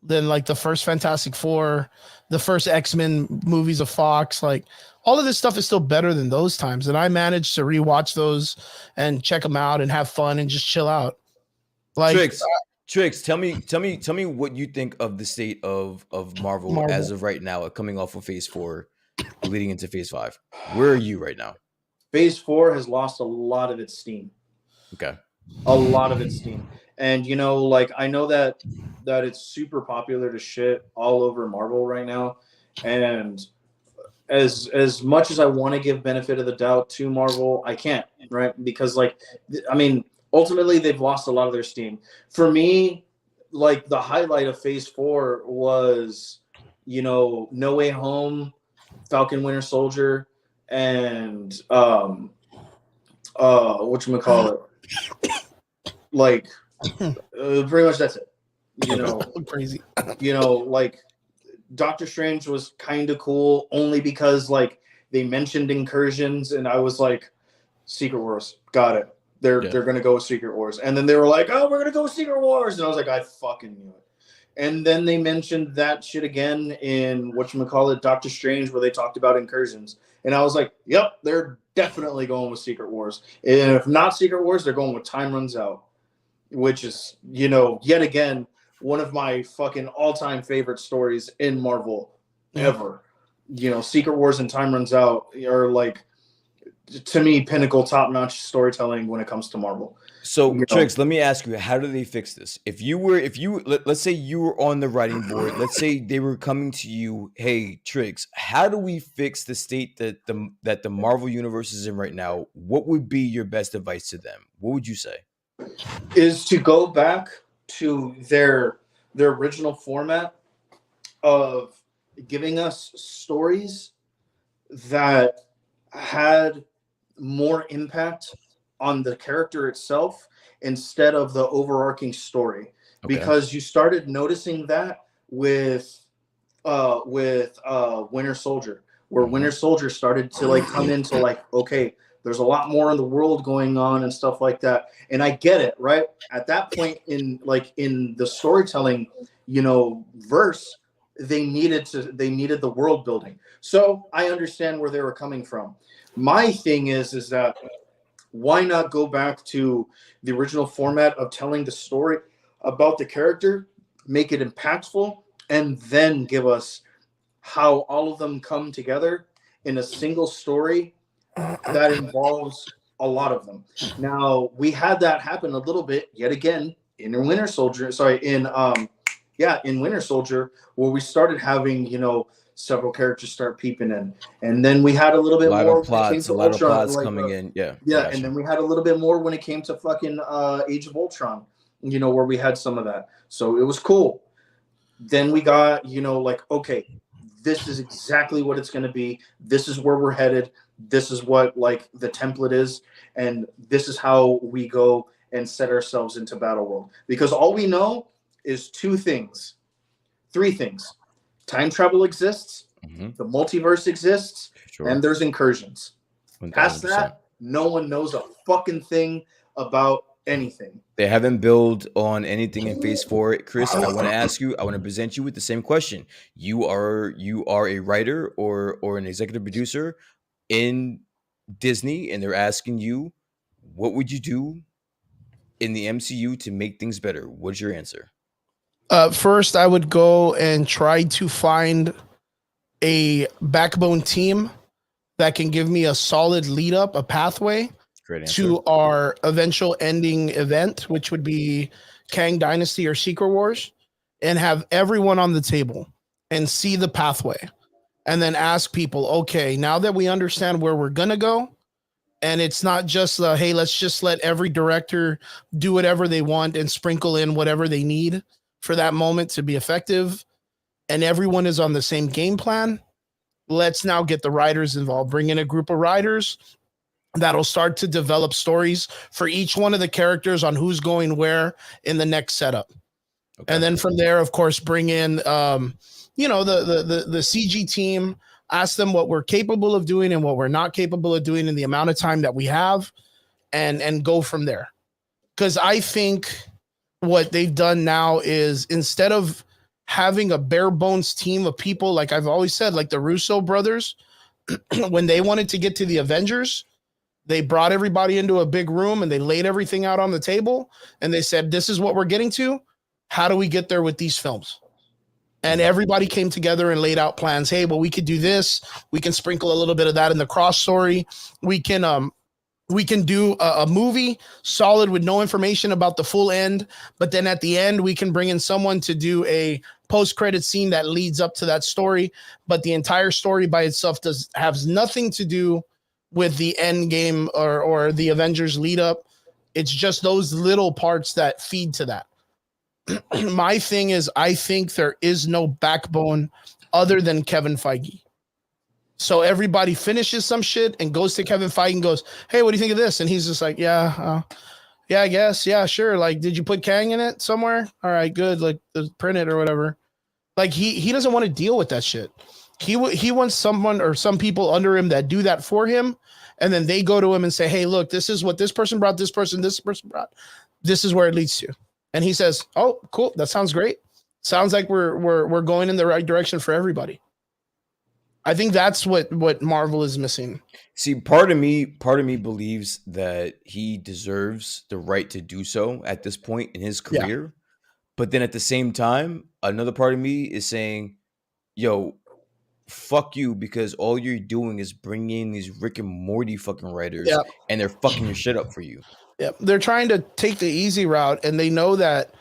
Than like the first Fantastic Four, the first X-Men movies of Fox. Like all of this stuff is still better than those times. And I managed to rewatch those and check them out and have fun and just chill out. Like Tricks, tell me what you think of the state of Marvel as of right now, coming off of Phase 4, leading into Phase 5. Where are you right now? Phase 4 has lost a lot of its steam. Okay. A lot of its steam. And you know, like I know that it's super popular to shit all over Marvel right now. And as much as I want to give benefit of the doubt to Marvel, I can't, right? Because like I mean, ultimately they've lost a lot of their steam. For me, like the highlight of Phase 4 was, you know, No Way Home, Falcon Winter Soldier, and whatchamacallit, like pretty much that's it. You know, crazy. You know, like Doctor Strange was kind of cool only because like they mentioned incursions, and I was like, Secret Wars, got it. They're gonna go with Secret Wars, and then they were like, oh, we're gonna go with Secret Wars, and I was like, I fucking knew it. And then they mentioned that shit again in whatchamacallit, Doctor Strange, where they talked about incursions, and I was like, yep, they're definitely going with Secret Wars. And if not Secret Wars, they're going with Time Runs Out, which is, you know, yet again, one of my fucking all-time favorite stories in Marvel ever. You know, Secret Wars and Time Runs Out are like, to me, pinnacle, top-notch storytelling when it comes to Marvel. So, Trix, let me ask you, how do they fix this? Let's say you were on the writing board, let's say they were coming to you, hey, Trix, how do we fix the state that the Marvel universe is in right now? What would be your best advice to them? What would you say? Is to go back to their original format of giving us stories that had more impact on the character itself instead of the overarching story. Okay. Because you started noticing that with Winter Soldier, where Winter Soldier started to like come into like, okay, there's a lot more in the world going on and stuff like that. And I get it, right? At that point in the storytelling, you know, verse, they needed the world building. So I understand where they were coming from. My thing is that why not go back to the original format of telling the story about the character, make it impactful, and then give us how all of them come together in a single story that involves a lot of them. Now, we had that happen a little bit yet again in Winter Soldier. In Winter Soldier, where we started having, you know, several characters start peeping in, and then we had a little bit more. A lot of plots coming in. Yeah. And then we had a little bit more when it came to fucking Age of Ultron, you know, where we had some of that. So it was cool. Then we got, you know, like, okay, this is exactly what it's going to be. This is where we're headed. This is what like the template is, and this is how we go and set ourselves into Battle World. Because all we know is three things. Time travel exists, the multiverse exists, and there's incursions. 100%. Past that, no one knows a fucking thing about anything. They haven't built on anything in Phase 4. Chris, I want to present you with the same question. You are a writer or an executive producer in Disney, and they're asking you, what would you do in the MCU to make things better? What's your answer? First, I would go and try to find a backbone team that can give me a solid lead up, a pathway to our eventual ending event, which would be Kang Dynasty or Secret Wars, and have everyone on the table and see the pathway. And then ask people, okay, now that we understand where we're going to go, and it's not just, hey, let's just let every director do whatever they want and sprinkle in whatever they need for that moment to be effective, and everyone is on the same game plan. Let's now get the writers involved. Bring in a group of writers that'll start to develop stories for each one of the characters on who's going where in the next setup. Okay. And then from there, of course, bring in, you know, the CG team, ask them what we're capable of doing and what we're not capable of doing in the amount of time that we have, and go from there. Because I think what they've done now is, instead of having a bare bones team of people, like I've always said, like the Russo brothers, when they wanted to get to the Avengers, they brought everybody into a big room and they laid everything out on the table and they said, this is what we're getting to. How do we get there with these films? And everybody came together and laid out plans. Hey, well, we could do this. We can sprinkle a little bit of that in the cross story. We can do a movie solid with no information about the full end. But then at the end, we can bring in someone to do a post-credit scene that leads up to that story. But the entire story by itself has nothing to do with the end game or the Avengers lead up. It's just those little parts that feed to that. My thing is, I think there is no backbone other than Kevin Feige. So everybody finishes some shit and goes to Kevin Feige and goes, hey, what do you think of this? And he's just like, yeah, I guess. Yeah, sure. Like, did you put Kang in it somewhere? All right, good. Like, print it or whatever. Like, he doesn't want to deal with that shit. He wants someone or some people under him that do that for him. And then they go to him and say, hey, look, this is what this person brought, this person brought. This is where it leads to. And he says, oh, cool. That sounds great. Sounds like we're going in the right direction for everybody. I think that's what Marvel is missing. See, part of me believes that he deserves the right to do so at this point in his career. Yeah. But then at the same time, another part of me is saying, yo, fuck you, because all you're doing is bringing in these Rick and Morty fucking writers, and they're fucking your shit up for you. Yeah, they're trying to take the easy route, and they know that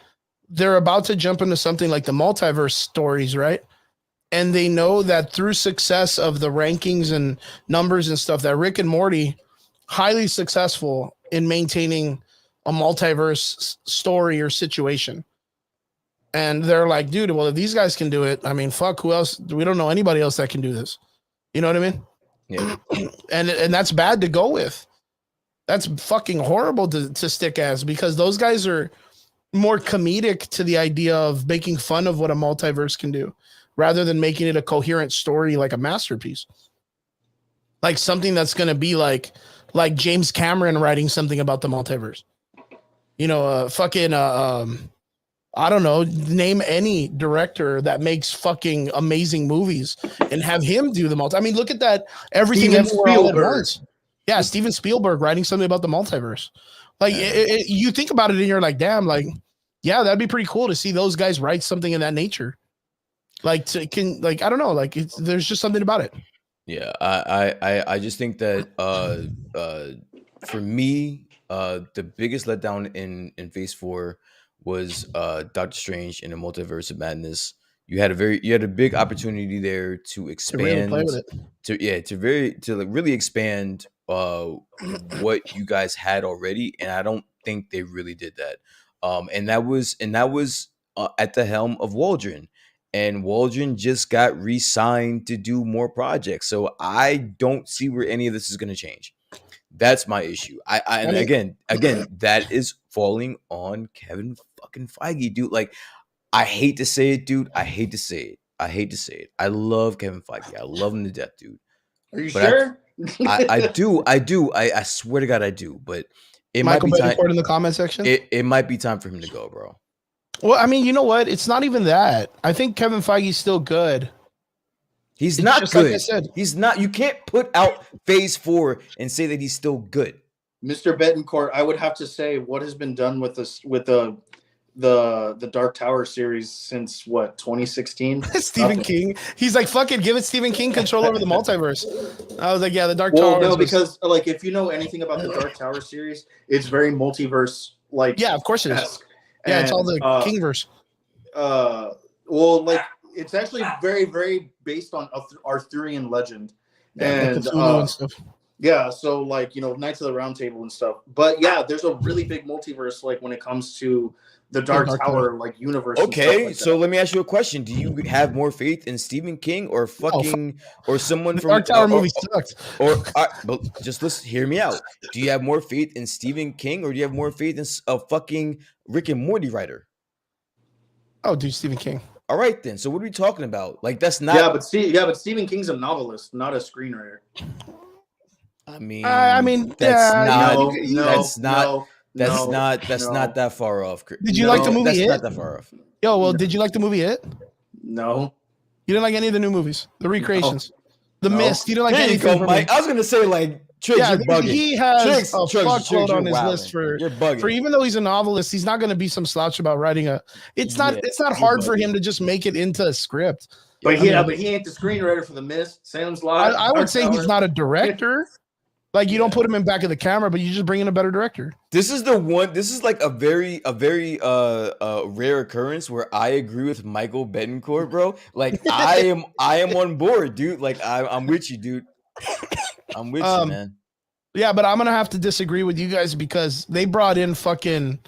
they're about to jump into something like the multiverse stories, right? And they know that through success of the rankings and numbers and stuff, that Rick and Morty, highly successful in maintaining a multiverse story or situation. And they're like, dude, well, if these guys can do it, I mean, fuck, who else? We don't know anybody else that can do this. You know what I mean? Yeah. And that's bad to go with. That's fucking horrible to stick as, because those guys are more comedic to the idea of making fun of what a multiverse can do, rather than making it a coherent story like a masterpiece. Like something that's going to be like James Cameron writing something about the multiverse. You know, I don't know, name any director that makes fucking amazing movies and have him do the multi. I mean, look at that. Everything Everywhere All at Once. Yeah, Steven Spielberg writing something about the multiverse. Like, you think about it and you're like, damn, like, yeah, that'd be pretty cool to see those guys write something in that nature. Like, I don't know, like, there's just something about it. Yeah, I just think that for me, the biggest letdown in Phase 4 was Doctor Strange in the Multiverse of Madness. You had a big opportunity there to expand, to really play with it. to really expand what you guys had already, and I don't think they really did that. And that was at the helm of Waldron. And Waldron just got re-signed to do more projects. So I don't see where any of this is going to change. That's my issue. And again, that is falling on Kevin fucking Feige, dude. Like, I hate to say it, dude. I hate to say it. I love Kevin Feige. I love him to death, dude. Are you sure? I do. I swear to God, I do. But it might be time. In the comment section. It might be time for him to go, bro. Well, I mean, you know what? It's not even that. I think Kevin Feige's still good. He's not good. Like I said. He's not. You can't put out Phase 4 and say that he's still good. Mr. Betancourt, I would have to say, what has been done with this, with the Dark Tower series since what, 2016? Stephen King. He's like, fuck it, give it Stephen King control over the multiverse. I was like, yeah, the Dark Tower. No, because like, if you know anything about the Dark Tower series, it's very multiverse like. Yeah, of course it is. Yeah, it's all the Kingverse. Well, like, it's actually very, very based on Arthurian legend, and stuff. Yeah, so like, you know, Knights of the Round Table and stuff. But yeah, there's a really big multiverse, like when it comes to Dark Dark Tower like universe. and stuff Okay, like so that. let me ask you a question. Do you have more faith in Stephen King or fucking or someone The from Dark Tower movie sucked. but just listen, hear me out. Do you have more faith in Stephen King or do you have more faith in a fucking Rick and Morty writer? Oh, dude, Stephen King. All right then. So what are we talking about? Like that's not. but Stephen King's a novelist, not a screenwriter. I mean, that's not. No, That's not. That's no, not. That's no. not that far off. Did you like the movie That's It? not that far off. Yo, well, did you like the movie It? No. You didn't like any of the new movies, the recreations, The No. Mist. You didn't like There you anything go, from Mike. I was gonna say like Triggs, Yeah, you're bugging. he has Triggs, a fuckload on his list for you're bugging. for even though he's a novelist, he's not going to be some slouch about writing a. It's not you're hard for bugging. him to just make it into a script. But he ain't the screenwriter for The Mist, Salem's Lot. I would say he's not a director. Like you don't put him in back of the camera, but you just bring in a better director. This is the one. This is like a very rare occurrence where I agree with Michael Betancourt, bro. Like I am on board, dude. Like I'm with you, dude. I'm with you, man. Yeah, but I'm gonna have to disagree with you guys because they brought in fucking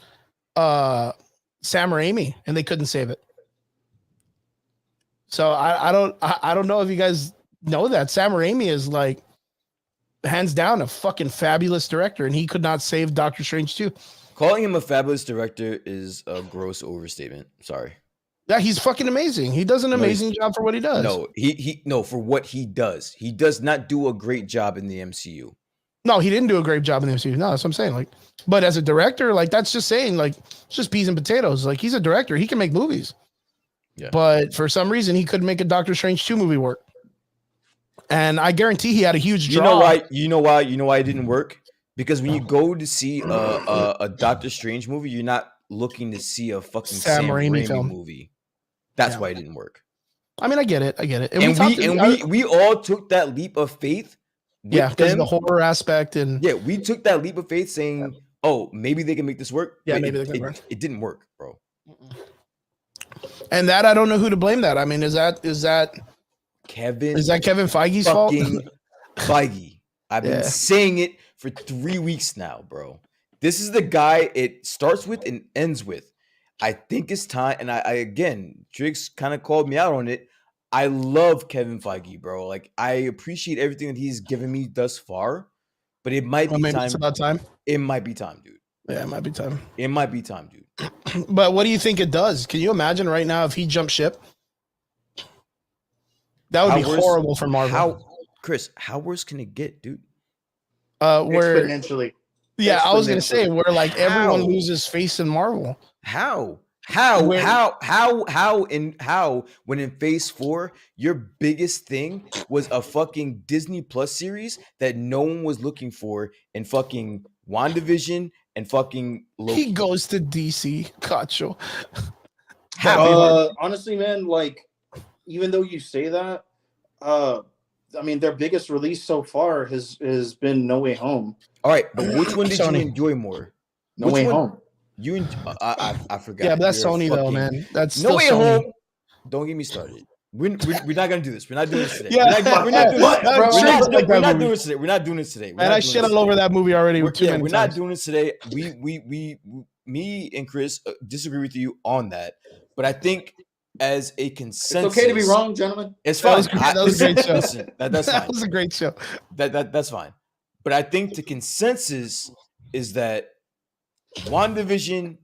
Sam Raimi and they couldn't save it. So I don't know if you guys know that Sam Raimi is like hands down a fucking fabulous director, and he could not save Doctor Strange 2. Calling him a fabulous director is a gross overstatement. Sorry. Yeah, he's fucking amazing. He does an amazing job for what he does. No, he for what he does. He does not do a great job in the MCU. No, he didn't do a great job in the MCU. No, that's what I'm saying. Like, but as a director, like that's just saying, like, it's just peas and potatoes. Like, he's a director. He can make movies. Yeah. But for some reason, he couldn't make a Doctor Strange 2 movie work. And I guarantee he had a huge draw. You know why it didn't work? Because when you go to see a Doctor Strange movie, you're not looking to see a fucking Sam Raimi film movie. That's why it didn't work. I mean, I get it. And we all took that leap of faith. Yeah, because of the horror aspect and we took that leap of faith saying, "Oh, maybe they can make this work." Yeah, maybe they can work. It didn't work, bro. And that I don't know who to blame. That I mean, is that Kevin? Is that Kevin Feige's fault? Feige. I've been saying it for 3 weeks now, bro. This is the guy it starts with and ends with. I think it's time, and I again, Triggs kind of called me out on it. I love Kevin Feige, bro. Like I appreciate everything that he's given me thus far, but it might be time. It's about time. It might be time, dude. Yeah, it might be time. It might be time, dude. But what do you think it does? Can you imagine right now if he jumped ship? That would be horrible for Marvel. How worse can it get, dude? Where exponentially. Yeah, I was gonna say where like everyone loses face in Marvel. How when in phase 4 your biggest thing was a fucking Disney Plus series that no one was looking for in fucking WandaVision and fucking Loki. He goes to DC, Cacho. Honestly, man, like even though you say that, I mean their biggest release so far has been No Way Home. All right, but which one did you enjoy more? No Way Home. I forgot. Yeah, but that's Sony though, man. That's No Way Sony. Home. Don't get me started. We're not gonna do this. We're not doing this today. Yeah, we're not doing this today. Man, I shit all over that movie already. We're not doing this today. Me and Chris disagree with you on that, but I think as a consensus, it's okay to be wrong, gentlemen. It's fine. That was a great show. Listen, that's fine. That was a great show. That's fine. But I think the consensus is that WandaVision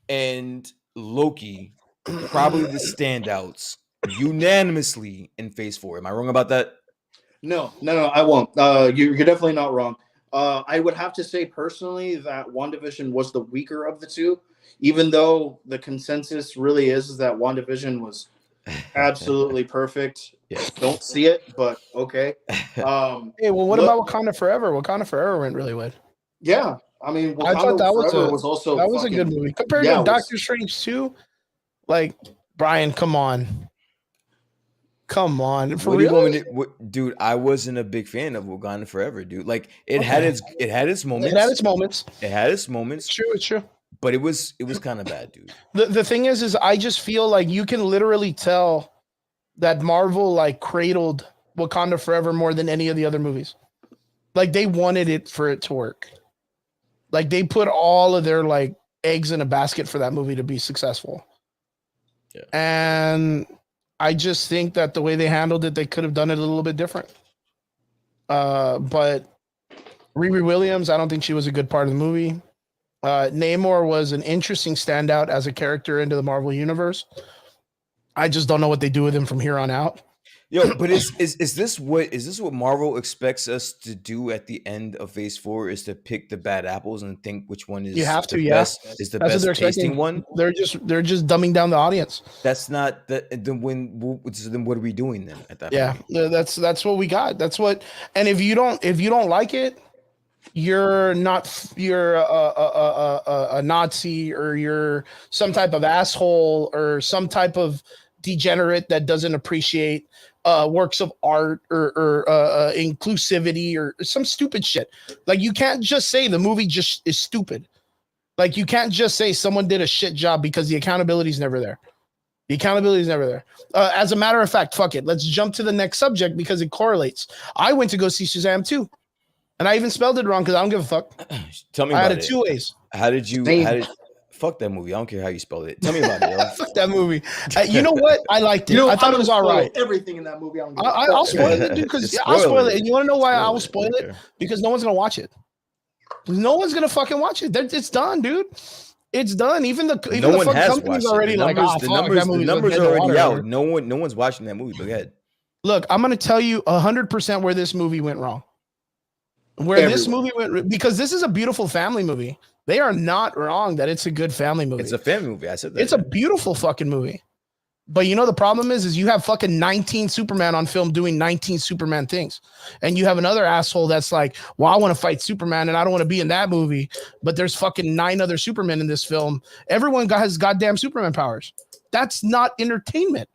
and Loki probably the standouts unanimously in phase 4. Am I wrong about that? No, I won't. You're definitely not wrong. I would have to say personally that WandaVision was the weaker of the two, even though the consensus really is that WandaVision was absolutely perfect. Yeah. Don't see it, but okay. Hey, well, what about Wakanda Forever? Wakanda Forever went really well. Yeah, I mean, Wakanda I thought that was also a good movie compared to Doctor Strange 2. Like, Brian, come on, for real, dude. I wasn't a big fan of Wakanda Forever, dude. Like, it had its moments. It had its moments. It's true. But it was kind of bad, dude. The thing is I just feel like you can literally tell that Marvel like cradled Wakanda Forever more than any of the other movies. Like they wanted it for it to work. Like they put all of their like eggs in a basket for that movie to be successful. Yeah. And I just think that the way they handled it, they could have done it a little bit different. But Riri Williams, I don't think she was a good part of the movie. Namor was an interesting standout as a character into the Marvel universe. I just don't know what they do with him from here on out. Yo, but is this what Marvel expects us to do at the end of Phase 4? Is to pick the bad apples and think which one is You have to, the yeah. best? Is the That's what best they're tasting expecting. one? They're just dumbing down the audience. That's not the when. So then what are we doing then at that Yeah, point? that's what we got. That's what. And if you don't like it, you're a Nazi, or you're some type of asshole, or some type of degenerate that doesn't appreciate works of art, or inclusivity, or some stupid shit. Like, you can't just say the movie just is stupid. Like, you can't just say someone did a shit job, because the accountability is never there. The accountability is never there. As a matter of fact, fuck it. Let's jump to the next subject because it correlates. I went to go see Shazam 2. And I even spelled it wrong because I don't give a fuck. Tell me I about had it it. 2 ways. How did fuck that movie? I don't care how you spelled it. Tell me about it, yo. Fuck that movie. You know what? I liked it. I thought it was all right. Everything in that movie. I'll spoil it, dude, because I'll spoil it. And you want to know why I will spoil it? Because no one's going to watch it. No one's going to fucking watch it. It's done, dude. It's done. Even the fucking company's already like, the numbers are already out. No one's watching that movie. But go ahead. Look, I'm going to tell you 100% where this movie went wrong. This movie went, because this is a beautiful family movie. They are not wrong that it's a good family movie. It's a family movie. I said that. It's a beautiful fucking movie. But you know the problem is you have fucking 19 Superman on film doing 19 Superman things. And you have another asshole that's like, well, I want to fight Superman and I don't want to be in that movie. But there's fucking 9 other Supermen in this film. Everyone has goddamn Superman powers. That's not entertainment.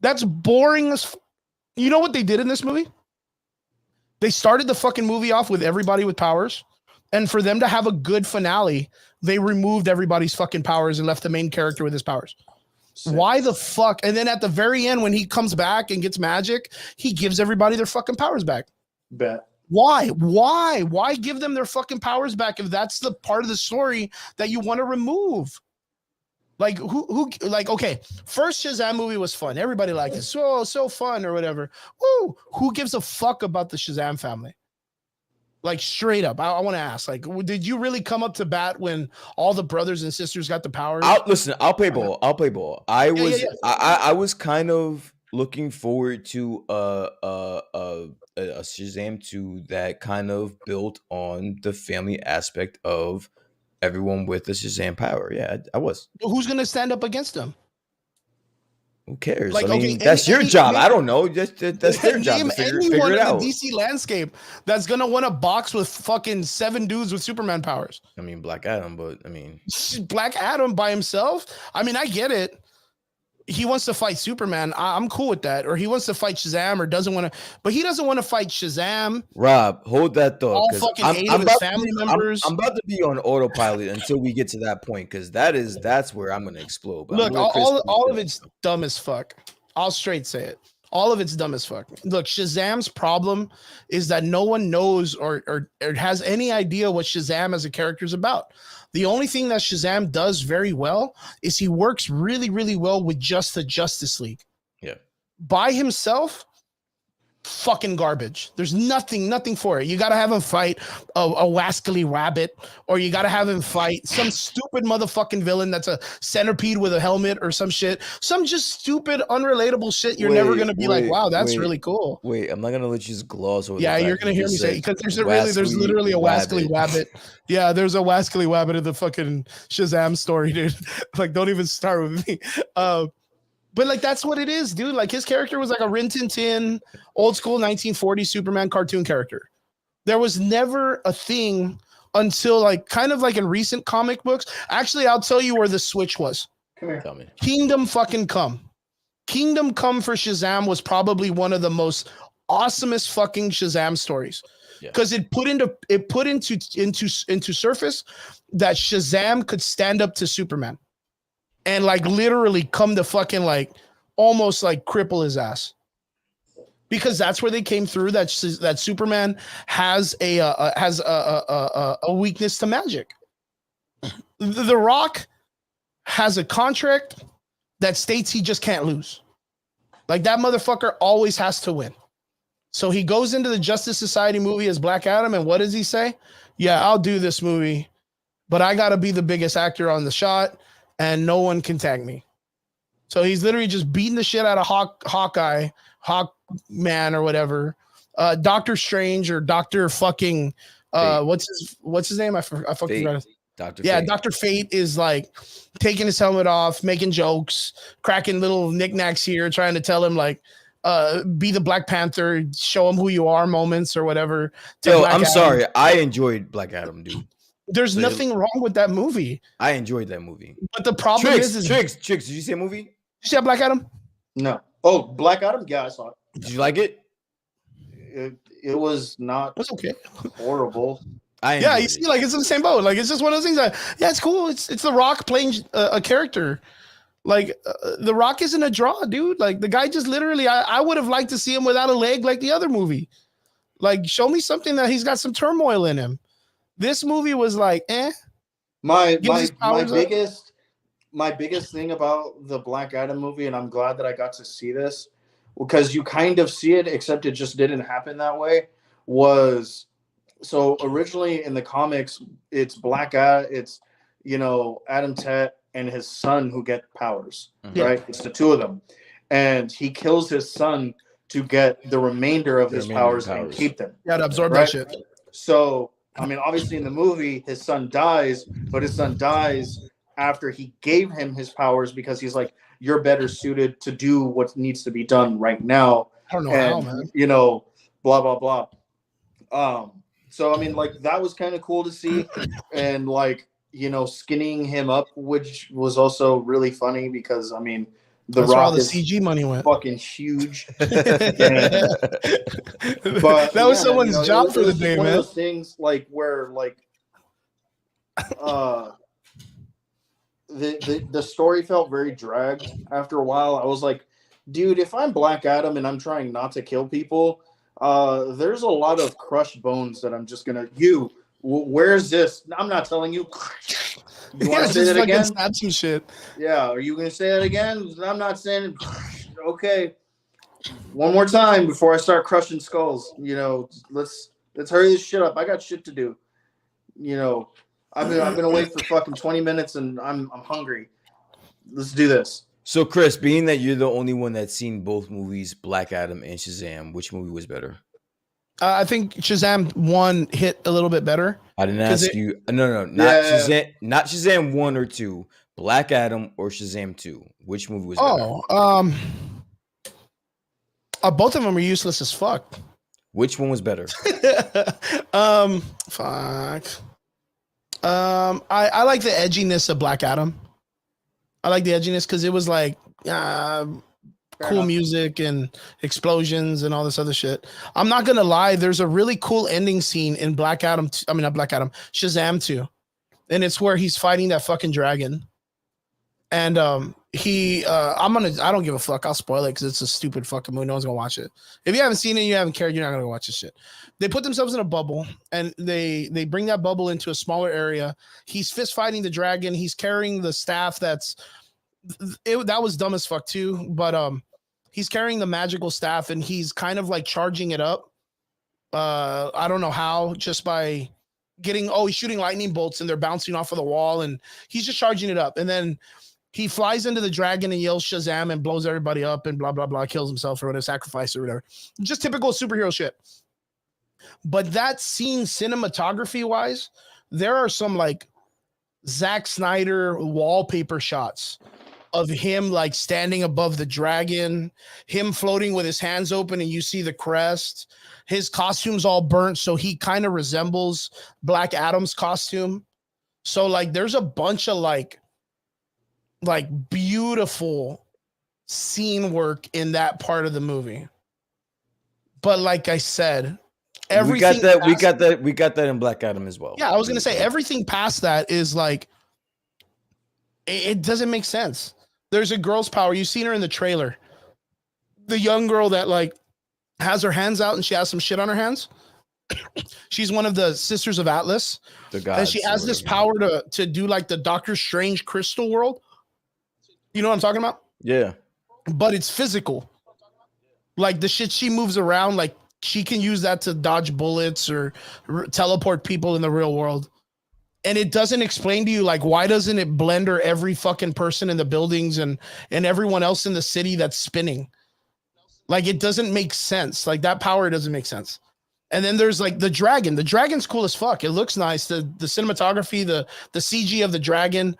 That's boring as you know what they did in this movie? They started the fucking movie off with everybody with powers. And for them to have a good finale, they removed everybody's fucking powers and left the main character with his powers. Why the fuck? And then at the very end, when he comes back and gets magic, he gives everybody their fucking powers back. Bet. Why? Why give them their fucking powers back if that's the part of the story that you want to remove? Like, okay, first Shazam movie was fun. Everybody liked it. So fun or whatever. Woo! Who gives a fuck about the Shazam family? Like, straight up, I want to ask, like, did you really come up to bat when all the brothers and sisters got the powers? I'll play ball. I was kind of looking forward to a Shazam 2 that kind of built on the family aspect of everyone with the Shazam power. Yeah, I was. Who's gonna stand up against them? Who cares? Like, I mean, that's your job. I don't know. That's their job to figure it out. In the DC landscape that's gonna win a box with fucking 7 dudes with Superman powers. I mean, Black Adam, but I mean, Black Adam by himself. I mean, I get it. He wants to fight Superman. I'm cool with that. Or he wants to fight Shazam, or doesn't want to, but he doesn't want to fight Shazam. Rob, hold that thought. All fucking 8 of his family members. I'm about to be on autopilot until we get to that point, because that's where I'm gonna explode. But look, all of it's dumb as fuck. I'll straight say it. All of it's dumb as fuck. Look, Shazam's problem is that no one knows or has any idea what Shazam as a character is about. The only thing that Shazam does very well is he works really, really well with just the Justice League. Yeah. By himself, fucking garbage. There's nothing for it. You got to have him fight a wascally rabbit, or you got to have him fight some stupid motherfucking villain that's a centipede with a helmet or some shit. Some just stupid, unrelatable shit. You're never going to be like, wow, that's really cool. Wait, I'm not going to let you just gloss over. Yeah, you're going to hear me say, because there's literally a wascally rabbit. Yeah, there's a wascally rabbit in the fucking Shazam story, dude. Like, don't even start with me. But like, that's what it is, dude. Like, his character was like a Rin Tin Tin, old school 1940s Superman cartoon character. There was never a thing until like kind of like in recent comic books. Actually, I'll tell you where the switch was. Come here. Tell me. Kingdom fucking Come. Kingdom Come for Shazam was probably one of the most awesomest fucking Shazam stories. Because it put into surface that Shazam could stand up to Superman. And like literally come to fucking like almost like cripple his ass, because that's where they came through that Superman has a weakness to magic. The Rock has a contract that states he just can't lose. Like that motherfucker always has to win. So he goes into the Justice Society movie as Black Adam, and what does he say? Yeah, I'll do this movie, but I got to be the biggest actor on the shot, and no one can tag me. So he's literally just beating the shit out of Hawkeye, Hawkman or whatever. Doctor Strange or Doctor fucking what's his name? I fucking forgot it. Dr. Yeah, Fate. Dr. Fate is like taking his helmet off, making jokes, cracking little knickknacks here, trying to tell him like be the Black Panther, show him who you are moments or whatever. Yo, I'm sorry. I enjoyed Black Adam, dude. There's nothing wrong with that movie. I enjoyed that movie. But the problem is Tricks. Did you see a movie? Did you see Black Adam? No. Oh, Black Adam? Yeah, I saw it. Did you like it? It was not. It was okay. Horrible. Yeah, you see, like it's in the same boat. Like it's just one of those things that it's cool. It's The Rock playing a character. Like The Rock isn't a draw, dude. Like the guy just literally, I would have liked to see him without a leg, like the other movie. Like show me something that he's got some turmoil in him. This movie was like, My biggest thing about the Black Adam movie, and I'm glad that I got to see this, because you kind of see it, except it just didn't happen that way, was so originally in the comics, it's it's Adam Tet and his son who get powers, right? It's the two of them. And he kills his son to get the remainder of his powers and keep them. Yeah, to absorb that shit. So, I mean, obviously in the movie, his son dies, but his son dies after he gave him his powers because he's like, you're better suited to do what needs to be done right now. I don't know how, man. Blah, blah, blah. So, I mean, like, that was kind of cool to see. And, like, skinning him up, which was also really funny because, I mean, That's where all the CG money went. Fucking huge. But that was someone's job for the day, man. One of those things like where like the story felt very dragged after a while. I was like, dude, if I'm Black Adam and I'm trying not to kill people, there's a lot of crushed bones that I'm just gonna where's this? I'm not telling you. You want to say that again? Stab some shit. Yeah, are you gonna say that again? I'm not saying it. Okay. One more time before I start crushing skulls. Let's hurry this shit up. I got shit to do. I'm gonna wait for fucking 20 minutes and I'm hungry. Let's do this. So, Chris, being that you're the only one that's seen both movies, Black Adam and Shazam, which movie was better? I think Shazam 1 hit a little bit better. I didn't ask you. No, Shazam, not Shazam 1 or 2. Black Adam or Shazam 2. Which movie was better? Both of them are useless as fuck. Which one was better? Fuck. I like the edginess of Black Adam. I like the edginess because it was like cool music and explosions and all this other shit. I'm not gonna lie, there's a really cool ending scene in Shazam 2. And it's where he's fighting that fucking dragon. And I don't give a fuck. I'll spoil it because it's a stupid fucking movie. No one's gonna watch it. If you haven't seen it, you haven't cared, you're not gonna watch this shit. They put themselves in a bubble and they bring that bubble into a smaller area. He's fist fighting the dragon. He's carrying the staff that was dumb as fuck too. But he's carrying the magical staff and he's kind of like charging it up. I don't know how, just by he's shooting lightning bolts and they're bouncing off of the wall and he's just charging it up. And then he flies into the dragon and yells Shazam and blows everybody up and blah, blah, blah, kills himself or whatever, sacrifice or whatever. Just typical superhero shit. But that scene, cinematography wise, there are some like Zack Snyder wallpaper shots of him like standing above the dragon, him floating with his hands open and you see the crest. His costume's all burnt, so he kind of resembles Black Adam's costume. So like there's a bunch of like beautiful scene work in that part of the movie. But like I said, everything we got that in Black Adam as well. Yeah, I was gonna say everything past that is like it doesn't make sense. There's a girl's power. You've seen her in the trailer. The young girl that like has her hands out and she has some shit on her hands. She's one of the Sisters of Atlas, The and she gods. has this power to do like the Doctor Strange crystal world. You know what I'm talking about? Yeah. But it's physical. Like the shit she moves around, like she can use that to dodge bullets or teleport people in the real world. And it doesn't explain to you, like, why doesn't it blender every fucking person in the buildings and everyone else in the city that's spinning? Like, it doesn't make sense. Like, that power doesn't make sense. And then there's like the dragon. The dragon's cool as fuck. It looks nice. The cinematography, the CG of the dragon.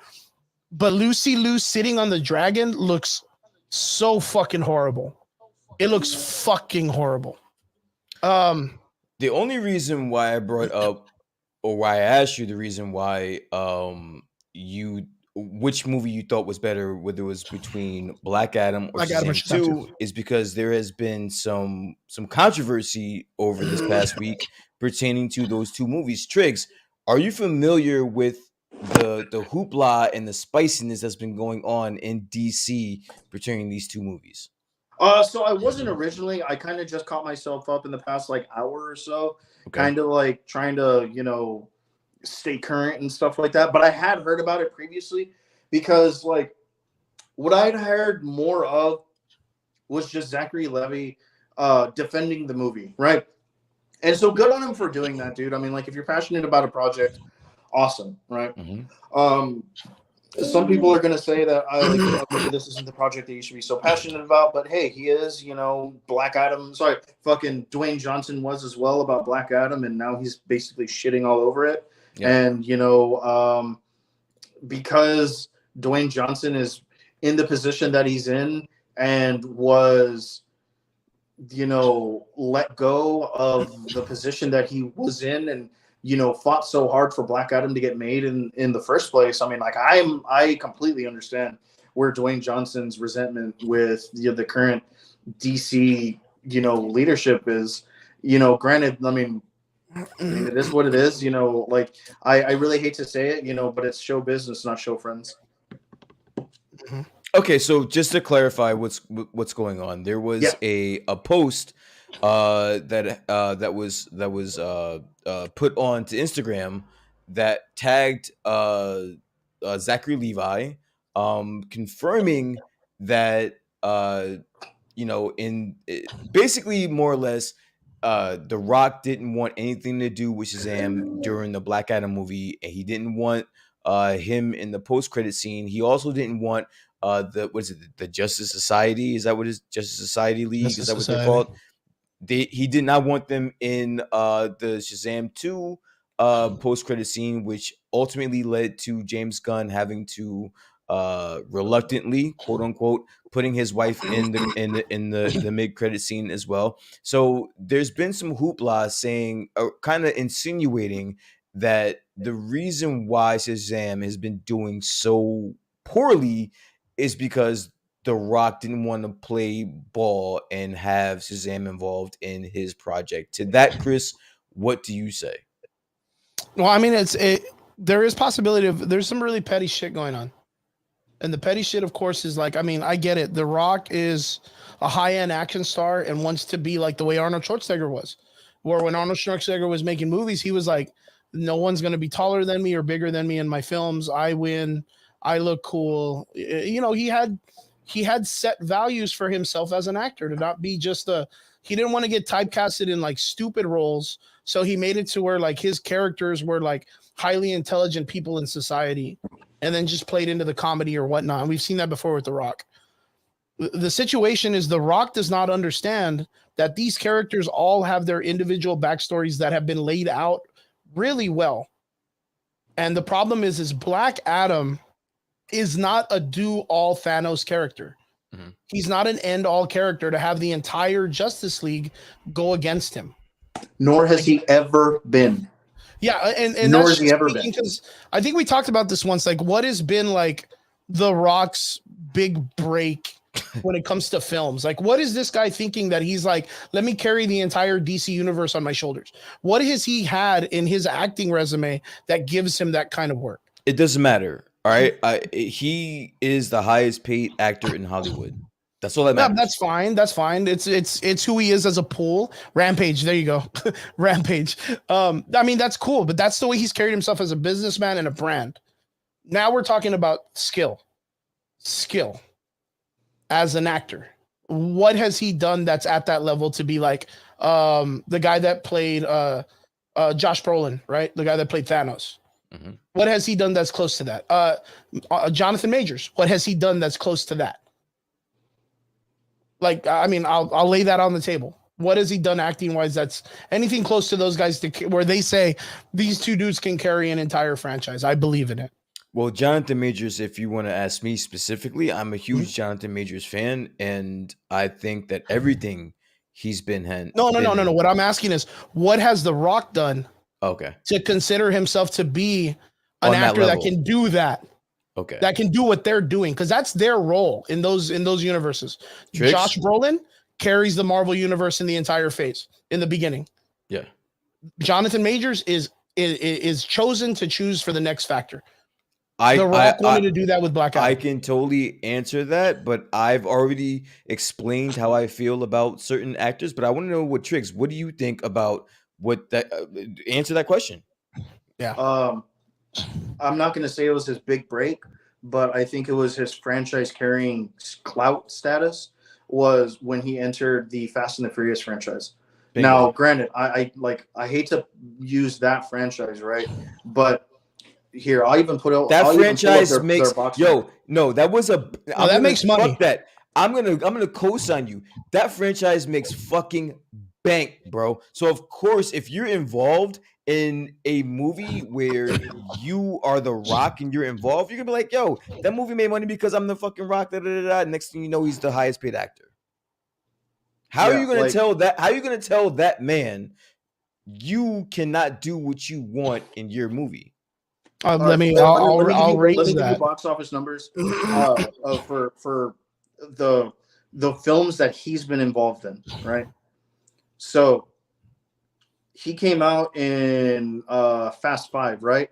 But Lucy Liu sitting on the dragon looks so fucking horrible. It looks fucking horrible. The only reason why I brought up, or why I asked you, the reason why which movie you thought was better, whether it was between Black Adam or Shazam 2, is because there has been some controversy over this past week pertaining to those two movies. Triggs, are you familiar with the hoopla and the spiciness that's been going on in DC pertaining these two movies? So I wasn't originally. I kind of just caught myself up in the past like hour or so, Okay. kind of like trying to, stay current and stuff like that. But I had heard about it previously because like what I'd heard more of was just Zachary Levi defending the movie, right? And so good on him for doing that, dude. I mean, like if you're passionate about a project, awesome, right? Mm-hmm. Some people are going to say that maybe this isn't the project that you should be so passionate about, but hey, he is, Black Adam. Sorry, fucking Dwayne Johnson was as well about Black Adam, and now he's basically shitting all over it. Yeah. And, because Dwayne Johnson is in the position that he's in and was, let go of the position that he was in and, fought so hard for Black Adam to get made in the first place. I mean, like I completely understand where Dwayne Johnson's resentment with the current DC, leadership is, granted, I mean, it is what it is, like I really hate to say it, but it's show business, not show friends. Okay, so just to clarify what's going on, there was a post that was put on to Instagram that tagged Zachary Levi, confirming that basically more or less The Rock didn't want anything to do with Shazam during the Black Adam movie, and he didn't want him in the post-credit scene. He also didn't want the Justice Society? Is that what it is? Justice Society League? Justice is that what Society. They're called? He did not want them in the Shazam 2 post-credit scene, which ultimately led to James Gunn having to reluctantly, quote unquote, putting his wife in the mid-credit scene as well. So there's been some hoopla saying, kind of insinuating that the reason why Shazam has been doing so poorly is because The Rock didn't want to play ball and have Shazam involved in his project. To that, Chris, what do you say? Well, I mean, there is possibility of there's some really petty shit going on. And the petty shit, of course, is like, I mean, I get it. The Rock is a high-end action star and wants to be like the way Arnold Schwarzenegger was. Where when Arnold Schwarzenegger was making movies, he was like, no one's going to be taller than me or bigger than me in my films. I win. I look cool. He had set values for himself as an actor to not be just he didn't want to get typecasted in like stupid roles. So he made it to where like his characters were like highly intelligent people in society and then just played into the comedy or whatnot. And we've seen that before with The Rock. The situation is The Rock does not understand that these characters all have their individual backstories that have been laid out really well. And the problem is Black Adam is not a do-all Thanos character. Mm-hmm. He's not an end-all character to have the entire Justice League go against him. Nor has he ever been. Yeah, and nor has he ever been. Because I think we talked about this once. Like, what has been like The Rock's big break when it comes to films? Like, what is this guy thinking that he's like, let me carry the entire DC universe on my shoulders? What has he had in his acting resume that gives him that kind of work? It doesn't matter. All right. He is the highest paid actor in Hollywood. That's all that Yeah, matters. that's fine. That's fine. It's who he is as a pool. Rampage. There you go. Rampage. I mean, that's cool, but that's the way he's carried himself as a businessman and a brand. Now we're talking about skill. Skill as an actor. What has he done that's at that level to be like the guy that played Josh Brolin, right? The guy that played Thanos. Mhm. What has he done that's close to that? Jonathan Majors. What has he done that's close to that? Like, I mean, I'll lay that on the table. What has he done acting wise that's anything close to those guys where they say these two dudes can carry an entire franchise? I believe in it. Well, Jonathan Majors, if you want to ask me specifically, I'm a huge Jonathan Majors fan, and I think that everything he's been No. What I'm asking is, what has The Rock done Okay. to consider himself to be an On that actor that level. can do that? Okay. That can do what they're doing, because that's their role in those universes. Tricks? Josh Brolin carries the Marvel universe in the entire phase in the beginning. Yeah. Jonathan Majors is chosen to choose for the next factor. The The Rock wanted to do that with Black Adam. I can totally answer that, but I've already explained how I feel about certain actors. But I want to know Triggs, what do you think about what that answer that question? Yeah. I'm not going to say it was his big break, but I think it was his franchise carrying clout status was when he entered the Fast and the Furious franchise. Bingo. Now, granted, I hate to use that franchise, right? But here, I'll even put out that franchise their makes box that was a that makes money. Fuck that. I'm gonna co-sign you. That franchise makes fucking bank, bro. So of course, if you're involved in a movie where you are the Rock and you're involved, you're gonna be like, yo, that movie made money because I'm the fucking Rock. Da, da, da, da. Next thing you know, he's the highest paid actor. How are you gonna tell that? How are you gonna tell that man you cannot do what you want in your movie? Let me give you box office numbers for the films that he's been involved in, right? So he came out in Fast 5, right?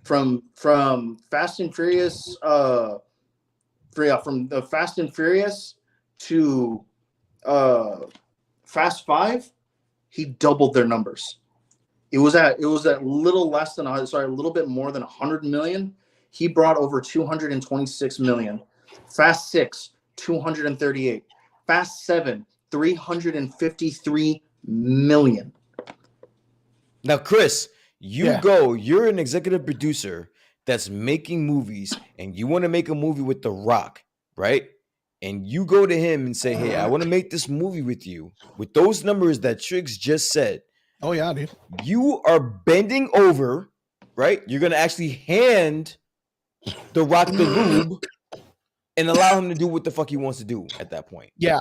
From Fast and Furious from the Fast and Furious to Fast 5, he doubled their numbers. It was at a little less than a little bit more than 100 million. He brought over 226 million. Fast 6, 238. Fast 7, 353 million. Now, Chris, you're an executive producer that's making movies, and you want to make a movie with The Rock, right? And you go to him and say, hey, I want to make this movie with you with those numbers that Triggs just said. Oh, yeah, dude. You are bending over, right? You're going to actually hand The Rock the lube and allow him to do what the fuck he wants to do at that point. Yeah,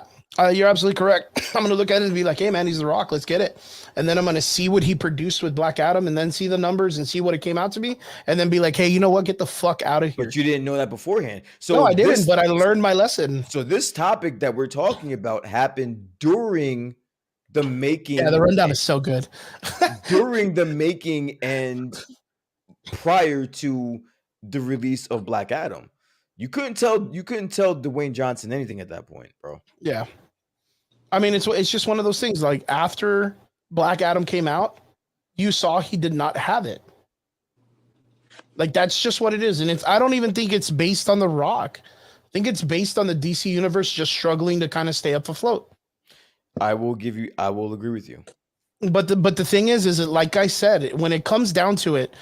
you're absolutely correct. I'm going to look at it and be like, hey, man, he's The Rock. Let's get it. And then I'm going to see what he produced with Black Adam and then see the numbers and see what it came out to be. And then be like, hey, you know what? Get the fuck out of here. But you didn't know that beforehand. So no, I didn't, but I learned my lesson. So this topic that we're talking about happened during the making. Yeah, the rundown is so good. During the making and prior to the release of Black Adam. You couldn't tell Dwayne Johnson anything at that point, bro. Yeah. I mean, it's just one of those things. Like, after Black Adam came out, you saw he did not have it. Like, that's just what it is. And I don't even think it's based on The Rock. I think it's based on the DC universe just struggling to kind of stay up afloat. I will agree with you. But the thing is it, like I said, when it comes down to it,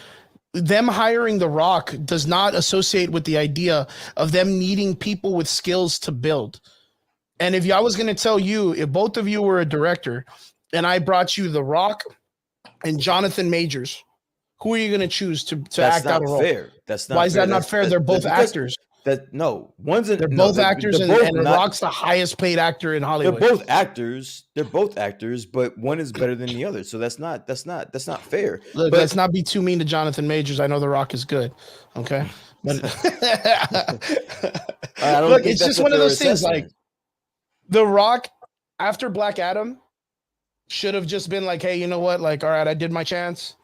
them hiring The Rock does not associate with the idea of them needing people with skills to build. And if I was going to tell you, if both of you were a director and I brought you The Rock and Jonathan Majors, who are you going to choose to act out a role? Fair. That's not Why is fair. that not fair? They're both actors. They're both actors, and The Rock's the highest paid actor in Hollywood. They're both actors, but one is better than the other. So that's not fair. Look, let's not be too mean to Jonathan Majors. I know The Rock is good. Okay. But look, it's just one of those things. Like, The Rock, after Black Adam, should have just been like, hey, you know what? Like, all right, I did my chance.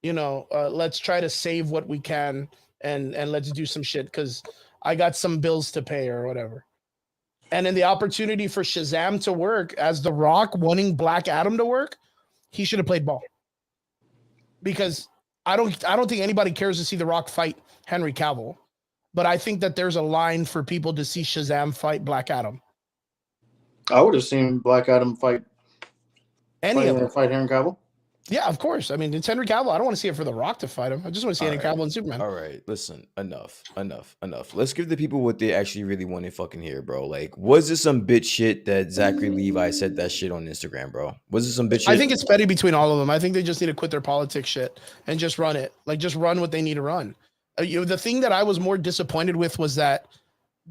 You know, let's try to save what we can and let's do some shit because I got some bills to pay or whatever. And in the opportunity for Shazam to work as The Rock wanting Black Adam to work, he should have played ball. Because I don't think anybody cares to see The Rock fight Henry Cavill. But I think that there's a line for people to see Shazam fight Black Adam. I would have seen Black Adam fight Henry Cavill. Yeah, of course. I mean, it's Henry Cavill. I don't want to see it for The Rock to fight him. I just want to see Henry Cavill and Superman. All right, listen, enough. Let's give the people what they actually really want to fucking hear, bro. Like, was this some bitch shit that Zachary Levi said that shit on Instagram, bro? Was it some bitch shit? I think it's petty between all of them. I think they just need to quit their politics shit and just run it. Like, just run what they need to run. The thing that I was more disappointed with was that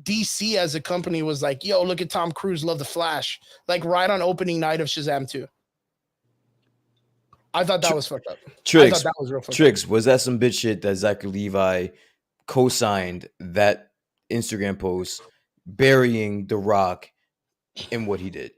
DC as a company was like, yo, look at Tom Cruise, love the Flash. Like, right on opening night of Shazam 2. I thought that was fucked up. Tricks, I thought that was real fucked Tricks, up. was that some bitch shit that Zachary Levi co-signed that Instagram post burying The Rock in what he did?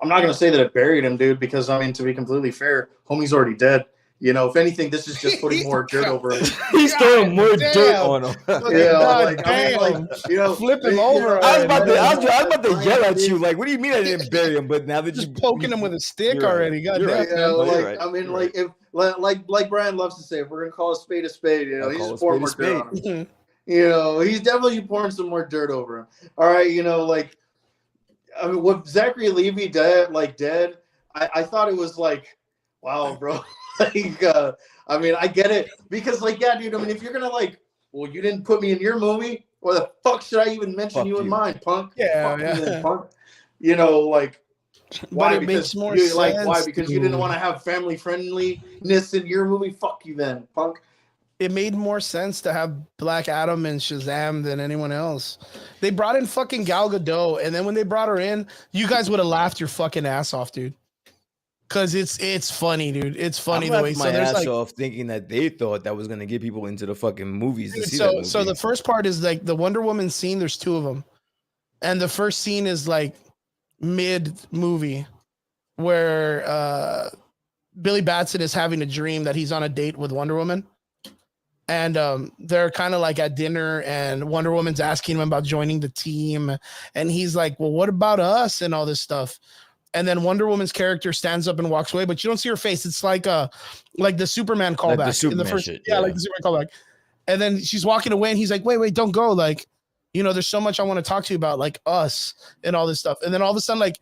I'm not going to say that it buried him, dude, because, I mean, to be completely fair, homie's already dead. You know, if anything, this is just putting more dirt over him. He's throwing more dirt on him. Yeah, like, I mean, like, you know, flip him over. I was about to yell at you. Like, what do you mean I didn't bury him? But now that just poking him with a stick already. God damn. Right. You know, like, I mean, like, if like Brian loves to say, if we're gonna call a spade, you know, he's just pouring more dirt on him. You know, he's definitely pouring some more dirt over him. All right, you know, like, I mean, what Zachary Levi did, I thought it was like, wow, bro. Like, I mean, I get it because, like, yeah, dude. I mean, if you're gonna like, well, you didn't put me in your movie, why the fuck should I even mention you in mine, punk? Yeah, then, punk. You know, like, why? But it makes more you, sense. Like, why? Because you didn't want to have family friendliness in your movie. Fuck you, then, punk. It made more sense to have Black Adam and Shazam than anyone else. They brought in fucking Gal Gadot, and then when they brought her in, you guys would have laughed your fucking ass off, dude. Cause it's funny, dude. It's funny the way. My ass off thinking that they thought that was gonna get people into the fucking movies to see that movie. So the first part is like the Wonder Woman scene. There's two of them, and the first scene is like mid movie, where Billy Batson is having a dream that he's on a date with Wonder Woman, and they're kind of like at dinner, and Wonder Woman's asking him about joining the team, and he's like, "Well, what about us?" and all this stuff. And then Wonder Woman's character stands up and walks away, but you don't see her face. It's like the Superman callback. Like the Superman in the first, shit, yeah, like the Superman callback. And then she's walking away, and he's like, "Wait, don't go! Like, you know, there's so much I want to talk to you about, like us and all this stuff." And then all of a sudden, like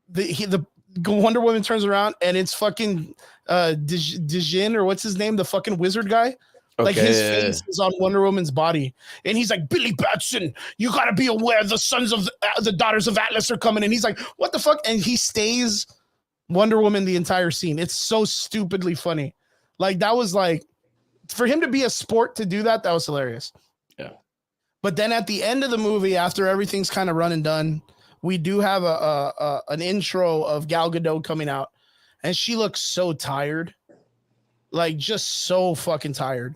the Wonder Woman turns around, and it's fucking Dijin, or what's his name, the fucking wizard guy. Like his face is on Wonder Woman's body, and he's like, "Billy Batson, you gotta be aware the sons of the daughters of Atlas are coming." And he's like, "What the fuck?" And he stays Wonder Woman the entire scene. It's so stupidly funny. Like, that was like, for him to be a sport to do that was hilarious. Yeah. But then at the end of the movie, after everything's kind of run and done, we do have an intro of Gal Gadot coming out, and she looks so tired, like just so fucking tired.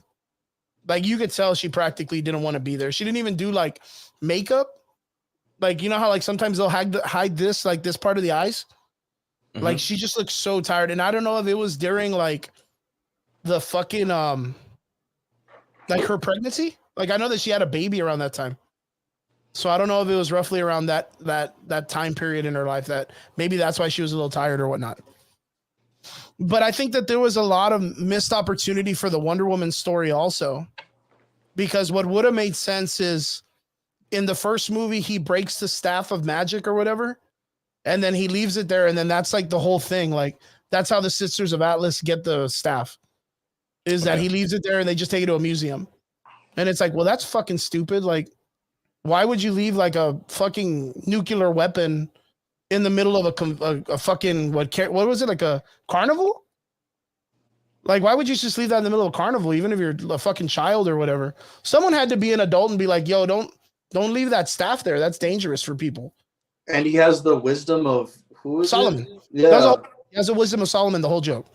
Like, you could tell she practically didn't want to be there. She didn't even do like makeup. Like, you know how like sometimes they'll hide this, like this part of the eyes. Mm-hmm. Like, she just looks so tired. And I don't know if it was during like the fucking like her pregnancy. Like, I know that she had a baby around that time. So I don't know if it was roughly around that time period in her life that maybe that's why she was a little tired or whatnot. But I think that there was a lot of missed opportunity for the Wonder Woman story also, because what would have made sense is in the first movie, he breaks the staff of magic or whatever, and then he leaves it there. And then that's like the whole thing. Like, that's how the Sisters of Atlas get the staff, is that he leaves it there and they just take it to a museum. And it's like, well, that's fucking stupid. Like, why would you leave like a fucking nuclear weapon in the middle of a fucking, what was it, like a carnival? Like, why would you just leave that in the middle of a carnival, even if you're a fucking child or whatever? Someone had to be an adult and be like, yo, don't leave that staff there. That's dangerous for people. And he has the wisdom of who is Solomon. It? Yeah. He has the wisdom of Solomon, the whole joke.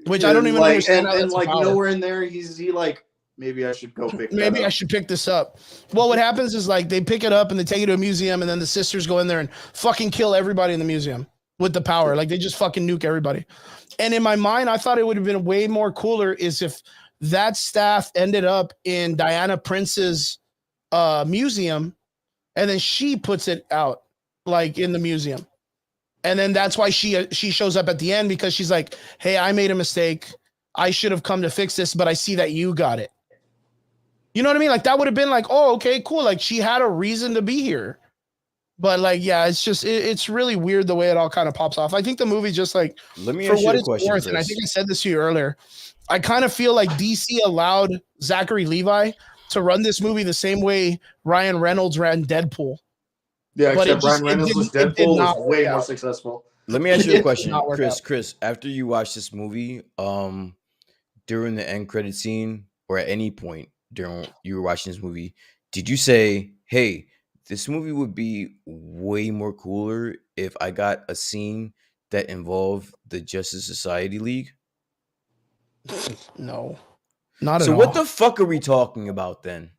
Which I don't even understand. And like nowhere in there, he like, maybe I should go pick that Maybe up. I should pick this up. Well, what happens is like they pick it up and they take it to a museum, and then the sisters go in there and fucking kill everybody in the museum with the power. Like, they just fucking nuke everybody. And in my mind, I thought it would have been way more cooler is if that staff ended up in Diana Prince's museum, and then she puts it out like in the museum. And then that's why she shows up at the end, because she's like, hey, I made a mistake. I should have come to fix this, but I see that you got it. You know what I mean? Like that would have been like, oh, okay, cool. Like she had a reason to be here. But like, yeah, it's just it's really weird the way it all kind of pops off. I think the movie just like, Let me for ask you what a it's question, worth, Chris. and I think I said this to you earlier, I kind of feel like DC allowed Zachary Levi to run this movie the same way Ryan Reynolds ran Deadpool. Yeah, But except Ryan Reynolds was Deadpool was way more successful. Let me ask you a question, not work Chris. out. Chris, after you watch this movie, during the end credit scene or at any point during you were watching this movie, did you say, "Hey, this movie would be way more cooler if I got a scene that involved the Justice Society League"? No, not at So all. what the fuck are we talking about then?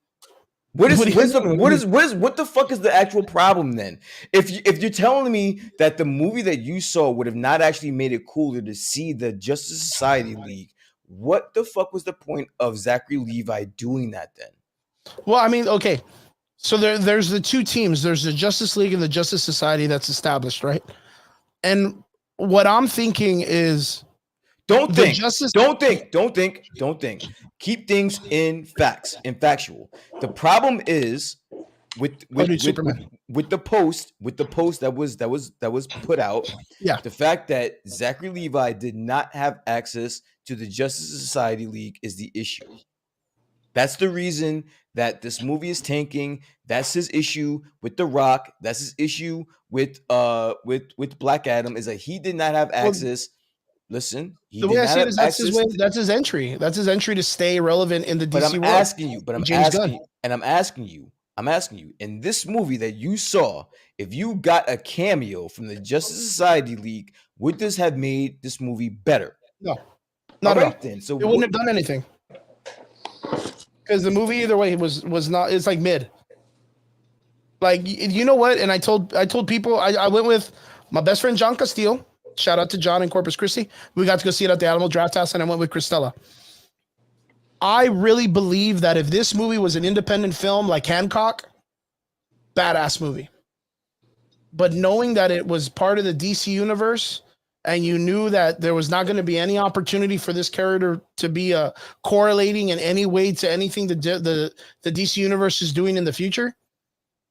What the fuck is the actual problem then? If you're telling me that the movie that you saw would have not actually made it cooler to see the Justice Society League, what the fuck was the point of Zachary Levi doing that then? Well, I mean, okay. So there's the two teams. There's the Justice League and the Justice Society that's established, right? And what I'm thinking is, Don't the think. Justice- Don't think. Don't think. Don't think. Keep things in facts, in factual. The problem is with the post that was put out. Yeah. The fact that Zachary Levi did not have access to the Justice Society League is the issue. That's the reason that this movie is tanking. That's his issue with The Rock. That's his issue with Black Adam, is that he did not have access. Listen, he the did way I not see it have is that's his access. way. That's his entry. That's his entry to stay relevant in the But DC I'm world. asking you. But I'm James asking Gunn. you. And I'm asking you. In this movie that you saw, if you got a cameo from the Justice Society League, would this have made this movie better? No, not All at all. right then. So It wouldn't have done anything. Because the movie either way was not. It's like mid. Like, you know what? And I told people, I went with my best friend John Castillo. Shout out to John in Corpus Christi. We got to go see it at the Animal Draft House, and I went with Christella. I really believe that if this movie was an independent film like Hancock, badass movie. But knowing that it was part of the DC universe, and you knew that there was not going to be any opportunity for this character to be correlating in any way to anything the DC universe is doing in the future,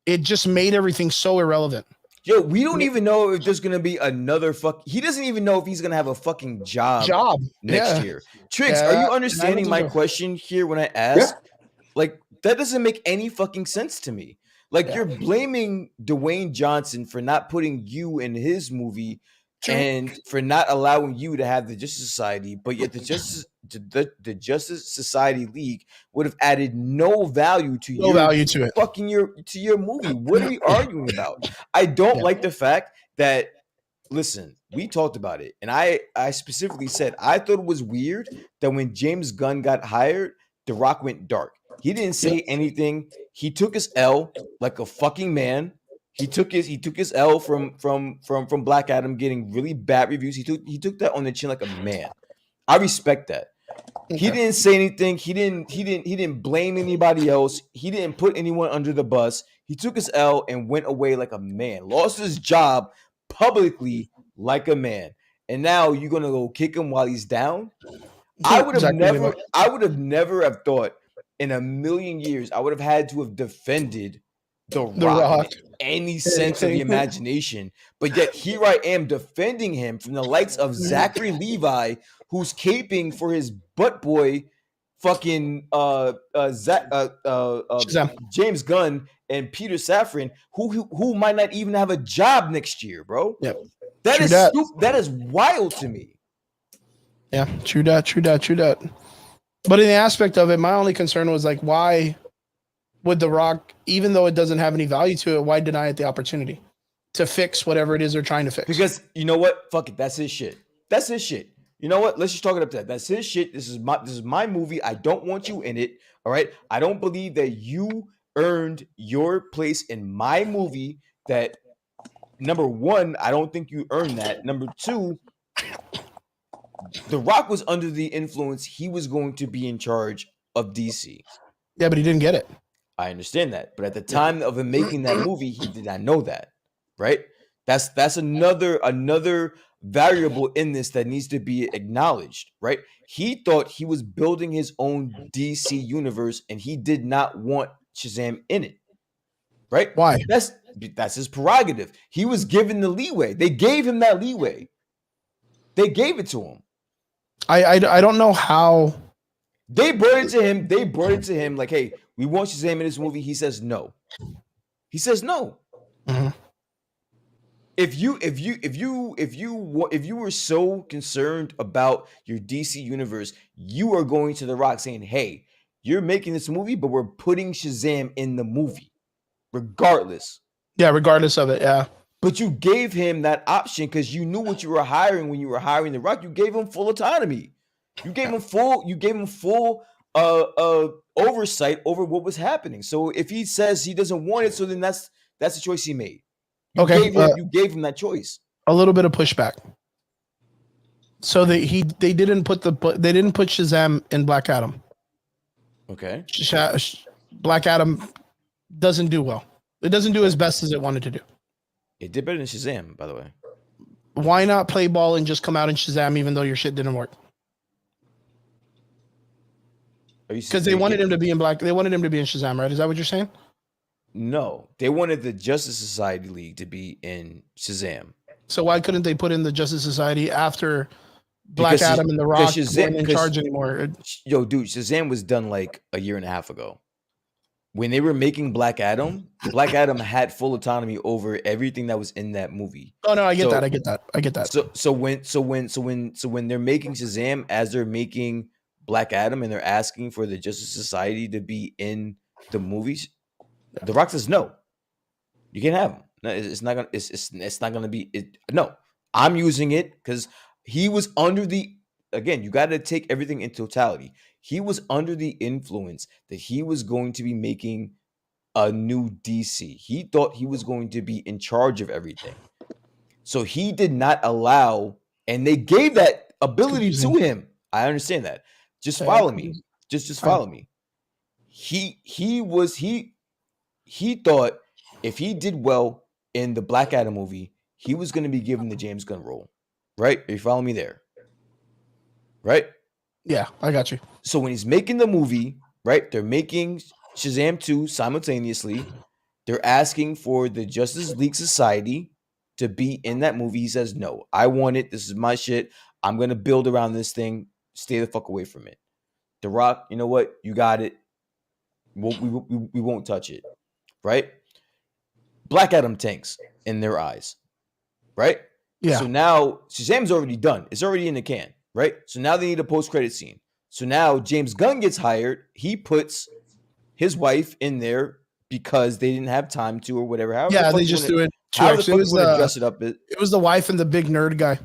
it just made everything so irrelevant. Yo, we don't even know if there's gonna be another He doesn't even know if he's gonna have a fucking job next year. Triggs, are you understanding my question here when I ask? Yeah. Like, that doesn't make any fucking sense to me. Like, you're blaming Dwayne Johnson for not putting you in his movie and for not allowing you to have the Justice Society, but yet the Justice Society League would have added no value to your movie. What are we arguing about? I don't like the fact that, listen, we talked about it, and I specifically said I thought it was weird that when James Gunn got hired, The Rock went dark. He didn't say anything. He took his L like a fucking man. He took his L from Black Adam getting really bad reviews. He took that on the chin like a man. I respect that. He didn't say anything. He didn't blame anybody else. He didn't put anyone under the bus. He took his L and went away like a man. Lost his job publicly like a man. And now you're gonna go kick him while he's down? I would have never have thought in a million years I would have had to have defended The Rock in any sense of the imagination. But yet here I am defending him from the likes of Zachary Levi, who's caping for his butt boy fucking James Gunn and Peter Safran, who might not even have a job next year, bro. Yep. That is wild to me. Yeah, true that. But in the aspect of it, my only concern was like, why would The Rock, even though it doesn't have any value to it, why deny it the opportunity to fix whatever it is they're trying to fix? Because you know what? Fuck it. That's his shit. You know what? Let's just talk it up to that. That's his shit. This is my movie. I don't want you in it. All right. I don't believe that you earned your place in my movie. That, number one, I don't think you earned that. Number two, The Rock was under the influence. He was going to be in charge of DC. Yeah, but he didn't get it. I understand that, but at the time of him making that movie, he did not know that, right? That's another variable in this that needs to be acknowledged, right? He thought he was building his own DC universe, and he did not want Shazam in it, right? Why? That's his prerogative. He was given the leeway. They gave him that leeway. They gave it to him. I don't know how. They brought it to him. They brought it to him like, hey, we want Shazam in this movie. He says no. He says no. Mm-hmm. If you were so concerned about your DC universe, you are going to The Rock saying, hey, you're making this movie, but we're putting Shazam in the movie, regardless. Yeah, regardless of it, yeah. But you gave him that option because you knew what you were hiring when you were hiring The Rock. You gave him full autonomy. You gave him full oversight over what was happening. So if he says he doesn't want it, so then that's the choice he made. You gave him that choice. A little bit of pushback. So they didn't put Shazam in Black Adam. Okay. Black Adam doesn't do well. It doesn't do as best as it wanted to do. It did better than Shazam, by the way. Why not play ball and just come out in Shazam even though your shit didn't work? Because they wanted him to be in Black. They wanted him to be in Shazam, right? Is that what you're saying? No, they wanted the Justice Society League to be in Shazam. So why couldn't they put in the Justice Society after Black Adam and The Rock weren't in charge anymore? Yo, dude, Shazam was done like a year and a half ago. When they were making Black Adam had full autonomy over everything that was in that movie. Oh no, I get that. So when they're making Shazam as they're making Black Adam and they're asking for the Justice Society to be in the movies, The Rock says no. You can't have him. No, it's not gonna. It's not gonna be. No, I'm using it because he was under the. Again, you got to take everything in totality. He was under the influence that he was going to be making a new DC. He thought he was going to be in charge of everything. So he did not allow, and they gave that ability to him. I understand that. Just follow me. Just follow me. He thought if he did well in the Black Adam movie, he was going to be given the James Gunn role. Right? Are you following me there? Right? Yeah, I got you. So when he's making the movie, right, they're making Shazam 2 simultaneously. They're asking for the Justice League Society to be in that movie. He says, no, I want it. This is my shit. I'm going to build around this thing. Stay the fuck away from it. The Rock, you know what? You got it. We won't touch it. Right? Black Adam tanks in their eyes. Right? Yeah. So now Shazam's already done. It's already in the can. Right? So now they need a post-credit scene. So now James Gunn gets hired. He puts his wife in there because they didn't have time to or whatever. Yeah, they just do it. How the fuck you want to dress it up? It was the wife and the big nerd guy.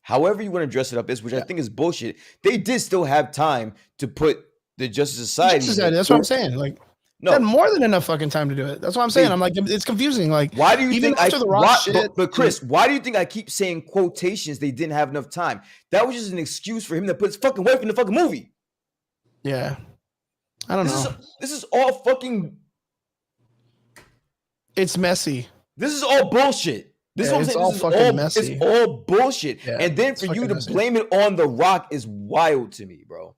However you want to dress it up is, which I think is bullshit. They did still have time to put the Justice Society. That's what I'm saying. Like, no, they had more than enough fucking time to do it. That's what I'm saying. I'm like, it's confusing. Like, why do you even think after the Rock shit? But Chris, why do you think I keep saying quotations? They didn't have enough time. That was just an excuse for him to put his fucking wife in the fucking movie. Yeah, I don't know. This is all fucking. It's messy. This is all bullshit. This is what I'm saying. All fucking messy. It's all bullshit. Yeah, and then for you to blame it on The Rock is wild to me, bro.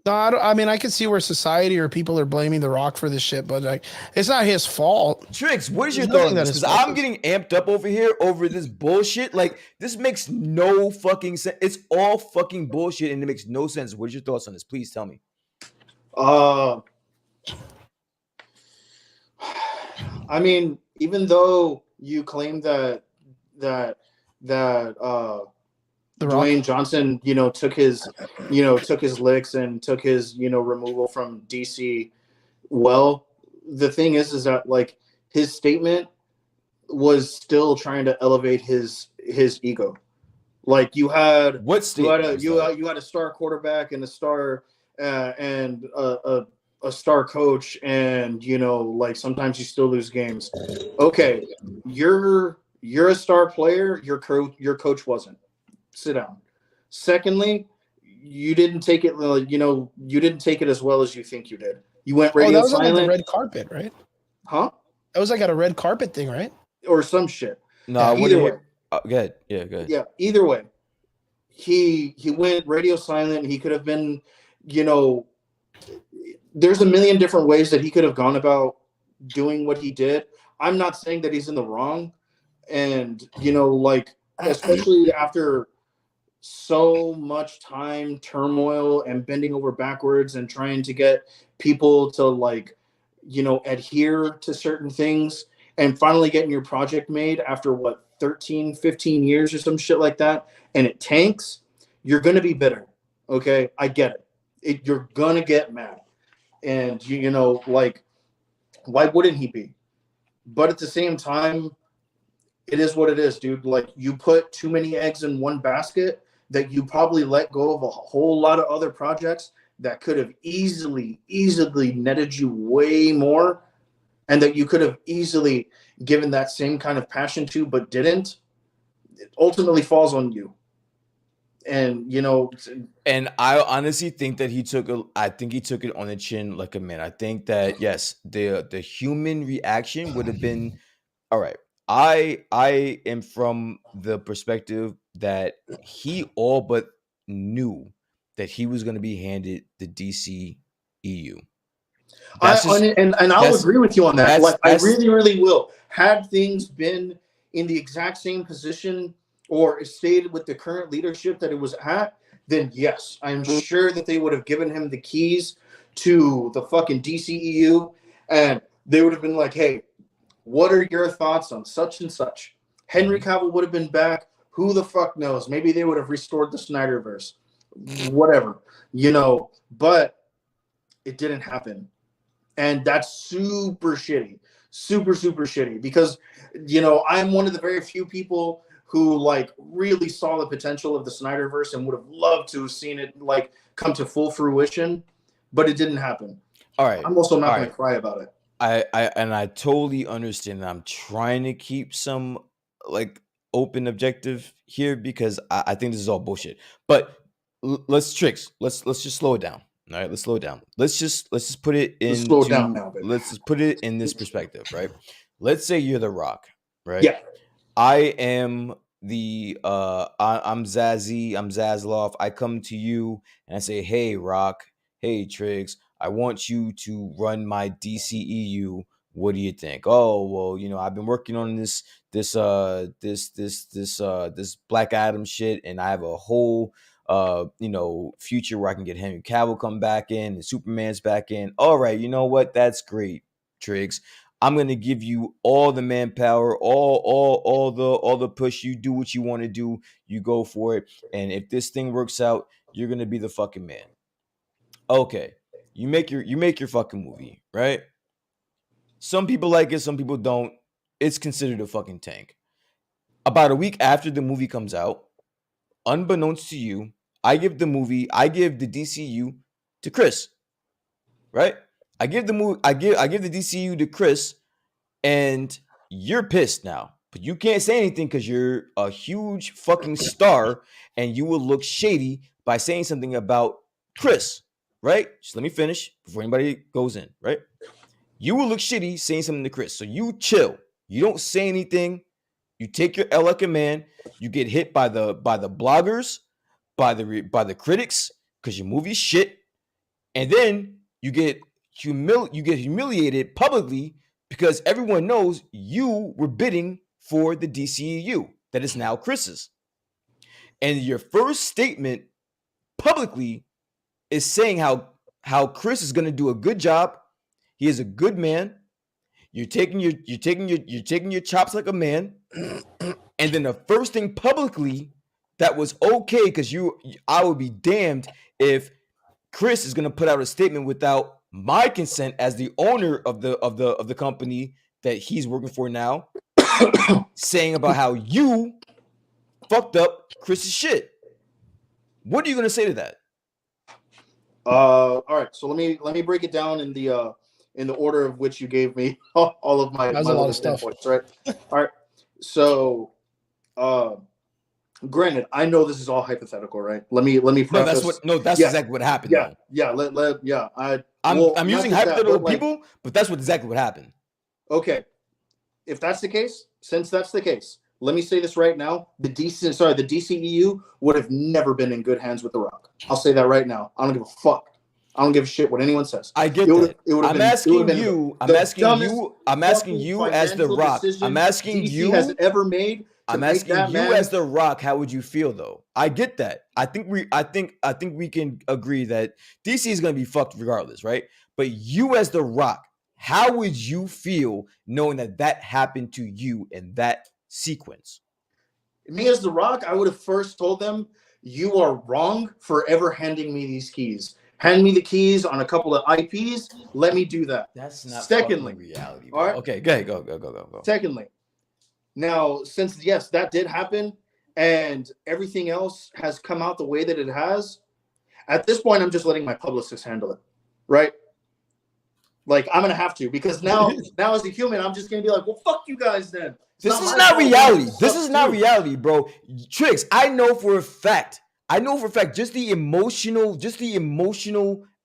No, I mean, I can see where society or people are blaming The Rock for this shit, but like, it's not his fault. Tricks, what is your thought on this? Because I'm getting amped up over here over this bullshit. Like, this makes no fucking sense. It's all fucking bullshit, and it makes no sense. What are your thoughts on this? Please tell me. I mean, even though you claim that Dwayne Johnson, took his licks and took his, removal from DC. Well, the thing is that like his statement was still trying to elevate his ego. Like you had you had a star quarterback and a star and a star coach, and like sometimes you still lose games. Okay, you're a star player. Your coach wasn't. Sit down. Secondly, you didn't take it, you didn't take it as well as you think you did. You went Oh, that radio was on like the silent, red carpet, right? huh? That was like at a red carpet thing, right? Or some shit. No, Yeah. I want Either to way, hear. Go ahead. Yeah, go ahead. yeah. Either way, he went radio silent. He could have been, you know, there's a million different ways that he could have gone about doing what he did. I'm not saying that he's in the wrong, and like especially after so much time, turmoil, and bending over backwards and trying to get people to like, adhere to certain things and finally getting your project made after what, 13, 15 years or some shit like that, and it tanks, you're going to be bitter. Okay. I get it. You're going to get mad. And, like, why wouldn't he be? But at the same time, it is what it is, dude. Like, you put too many eggs in one basket that you probably let go of a whole lot of other projects that could have easily netted you way more, and that you could have easily given that same kind of passion to, but didn't. It ultimately falls on you. And And I honestly think that I think he took it on the chin like a man. I think that yes, the human reaction would have been all right. I am from the perspective that he all but knew that he was going to be handed the DCEU. That's just and I'll that's agree with you on that. Like, I that's really will. Had things been in the exact same position or stayed with the current leadership that it was at, then yes, I'm sure that they would have given him the keys to the fucking DCEU, and they would have been like, hey, what are your thoughts on such and such? Henry Cavill would have been back. Who the fuck knows? Maybe they would have restored the Snyderverse. Whatever, but it didn't happen. And that's super shitty. Super, super shitty. Because, I'm one of the very few people who like really saw the potential of the Snyderverse and would have loved to have seen it like come to full fruition, but it didn't happen. all right. I'm also not All going to right. cry about it. I totally understand. I'm trying to keep some like open objective here because I think this is all bullshit. But let's just slow it down. All right, let's slow it down. Let's just put it Let's slow it down into now, baby. let's just put it in this perspective, right? Let's say you're the Rock, right? Yeah. I am I'm Zazzy, I'm Zaslav. I come to you and I say, hey Rock, hey Triggs, I want you to run my DCEU. What do you think? Oh, well, I've been working on this Black Adam shit, and I have a whole future where I can get Henry Cavill come back in and Superman's back in. All right, you know what? That's great, Triggs. I'm gonna give you all the manpower, all the push. You do what you want to do. You go for it. And if this thing works out, you're gonna be the fucking man. Okay, you make your fucking movie, right? Some people like it, some people don't. It's considered a fucking tank. About a week after the movie comes out, unbeknownst to you, I give the DCU to Chris. Right? I give the DCU to Chris, and you're pissed now. But you can't say anything because you're a huge fucking star, and you will look shady by saying something about Chris. Right? Just let me finish before anybody goes in, right? You will look shitty saying something to Chris. So you chill. You don't say anything. You take your L like a man. You get hit by the bloggers, by the critics, because your movie's shit. And then you get humiliated publicly because everyone knows you were bidding for the DCEU that is now Chris's. And your first statement publicly is saying how Chris is going to do a good job. He is a good man. You're taking your chops like a man. And then the first thing publicly that was okay, because I would be damned if Chris is gonna put out a statement without my consent as the owner of the company that he's working for now, saying about how you fucked up Chris's shit. What are you gonna say to that? All right. So let me break it down in the order of which you gave me all of my That was a lot of stuff. points, right? All right. So granted, I know this is all hypothetical, right? Let me preface. That's exactly what happened. I'm using hypothetical people, but that's exactly what happened. Okay, if that's the case, since that's the case, let me say this right now: the DCEU would have never been in good hands with The Rock. I'll say that right now. I don't give a fuck. I don't give a shit what anyone says. I get that. I'm asking you as The Rock. I'm asking you has ever made. I'm asking you as The Rock, how would you feel though? I get that. I think we can agree that DC is going to be fucked regardless, right? But you as The Rock, how would you feel knowing that happened to you in that sequence? Me as The Rock, I would have first told them, you are wrong for ever handing me these keys. Hand me the keys on a couple of IPs. Let me do that. That's not secondly reality. All right. Okay, go ahead. Go. Secondly, now, since, yes, that did happen and everything else has come out the way that it has, at this point, I'm just letting my publicist handle it, right? Like, I'm going to have to, because now as a human, I'm just going to be like, well, fuck you guys then. This is not reality. This is not reality, bro. Tricks, I know for a fact, just the emotional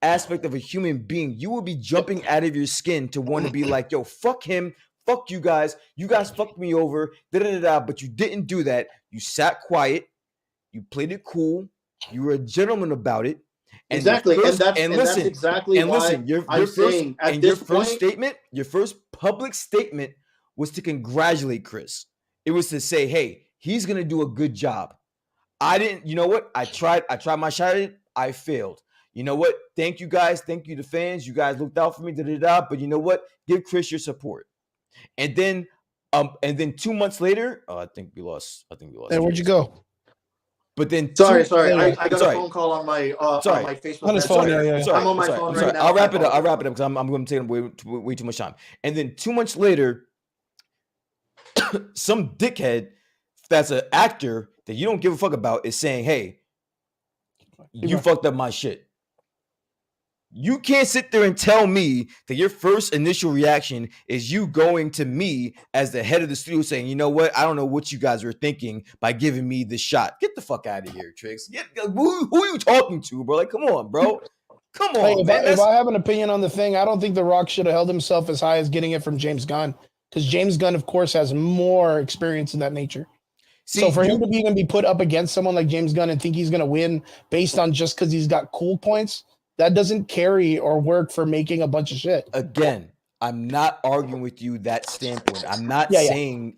aspect of a human being, you will be jumping out of your skin to want to be like, yo, fuck him. Fuck you guys fucked me over, but you didn't do that. You sat quiet, you played it cool, you were a gentleman about it. And exactly, that's exactly why your first public statement was to congratulate Chris. It was to say, hey, he's gonna do a good job. You know what? I tried my shot at it, I failed. You know what? Thank you guys, thank you the fans, you guys looked out for me, but you know what? Give Chris your support. And then 2 months later, I think we lost. Hey, where'd you go? But then sorry, I got a phone call on my my Facebook. On his phone, yeah. I'm on my phone right now. I'll wrap it up because I'm going to take way too much time. And then 2 months later, some dickhead that's an actor that you don't give a fuck about is saying, "Hey, you fucked up my shit." You can't sit there and tell me that your first initial reaction is you going to me as the head of the studio saying, you know what? I don't know what you guys were thinking by giving me the shot. Get the fuck out of here, Tricks. Who are you talking to, bro? Like, come on, bro. Come on, if I have an opinion on the thing, I don't think The Rock should have held himself as high as getting it from James Gunn, because James Gunn, of course, has more experience in that nature. So for him to even be put up against someone like James Gunn and think he's going to win based on just because he's got cool points, that doesn't carry or work for making a bunch of shit. Again, I'm not arguing with you that standpoint. I'm not saying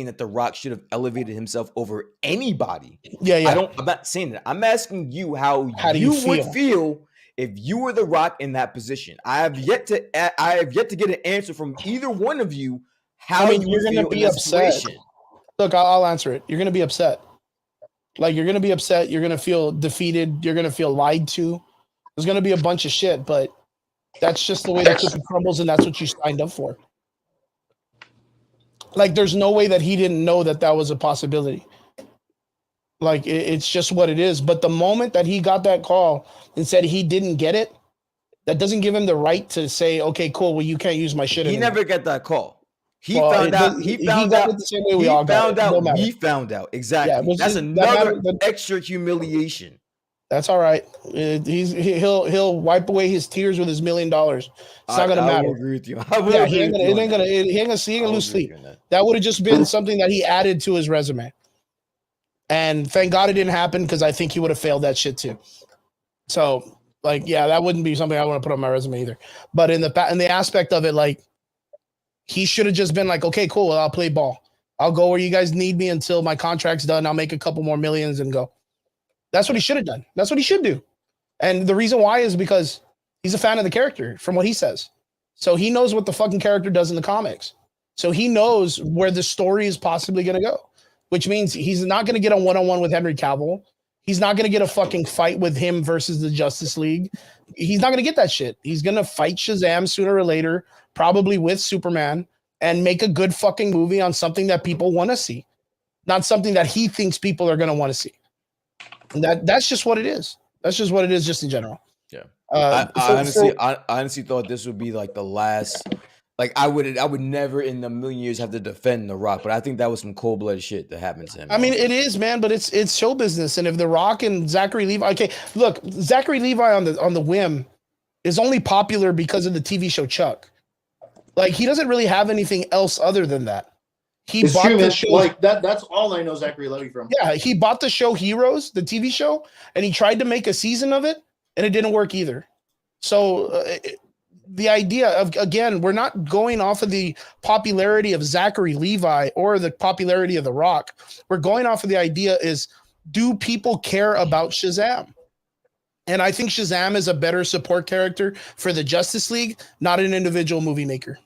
that The Rock should have elevated himself over anybody. I'm not saying that. I'm asking you how you would feel if you were The Rock in that position. I have yet to get an answer from either one of you. You're going to be upset. Situation. Look, I'll answer it. You're going to be upset. Like, you're going to be upset. You're going to feel defeated. You're going to feel lied to. There's going to be a bunch of shit, but that's just the way the cookie crumbles, and that's what you signed up for. Like, there's no way that he didn't know that was a possibility. Like, it's just what it is. But the moment that he got that call and said he didn't get it, that doesn't give him the right to say, okay, cool, well, you can't use my shit anymore. He never got that call. He found out. We found out. Exactly. That's another extra humiliation. That's all right. He'll wipe away his tears with his $1 million. It's not gonna matter. I agree with you. He ain't gonna lose sleep. That would have just been something that he added to his resume. And thank God it didn't happen, because I think he would have failed that shit too. So, like, yeah, that wouldn't be something I want to put on my resume either. But in the aspect of it, like, he should have just been like, okay, cool, well, I'll play ball. I'll go where you guys need me until my contract's done. I'll make a couple more millions and go. That's what he should have done. That's what he should do. And the reason why is because he's a fan of the character, from what he says. So he knows what the fucking character does in the comics. So he knows where the story is possibly going to go, which means he's not going to get a one-on-one with Henry Cavill. He's not going to get a fucking fight with him versus the Justice League. He's not going to get that shit. He's going to fight Shazam sooner or later, probably with Superman, and make a good fucking movie on something that people want to see, not something that he thinks people are going to want to see. And that's just what it is. That's just what it is, just in general. Yeah. I honestly thought this would be like the last Like I would never in a million years have to defend The Rock, but I think that was some cold-blooded shit that happened to him. I mean, it is, man, but it's show business. And if The Rock and Zachary Levi, okay, look, Zachary Levi on the whim is only popular because of the TV show Chuck. Like he doesn't really have anything else other than that. He It's bought true, the man. show. Like that's all I know Zachary Levi from. Yeah, he bought the show Heroes, the TV show, and he tried to make a season of it, and it didn't work either. So the idea of, again, we're not going off of the popularity of Zachary Levi or the popularity of The Rock. We're going off of the idea is, do people care about Shazam? And I think Shazam is a better support character for the Justice League, not an individual movie maker.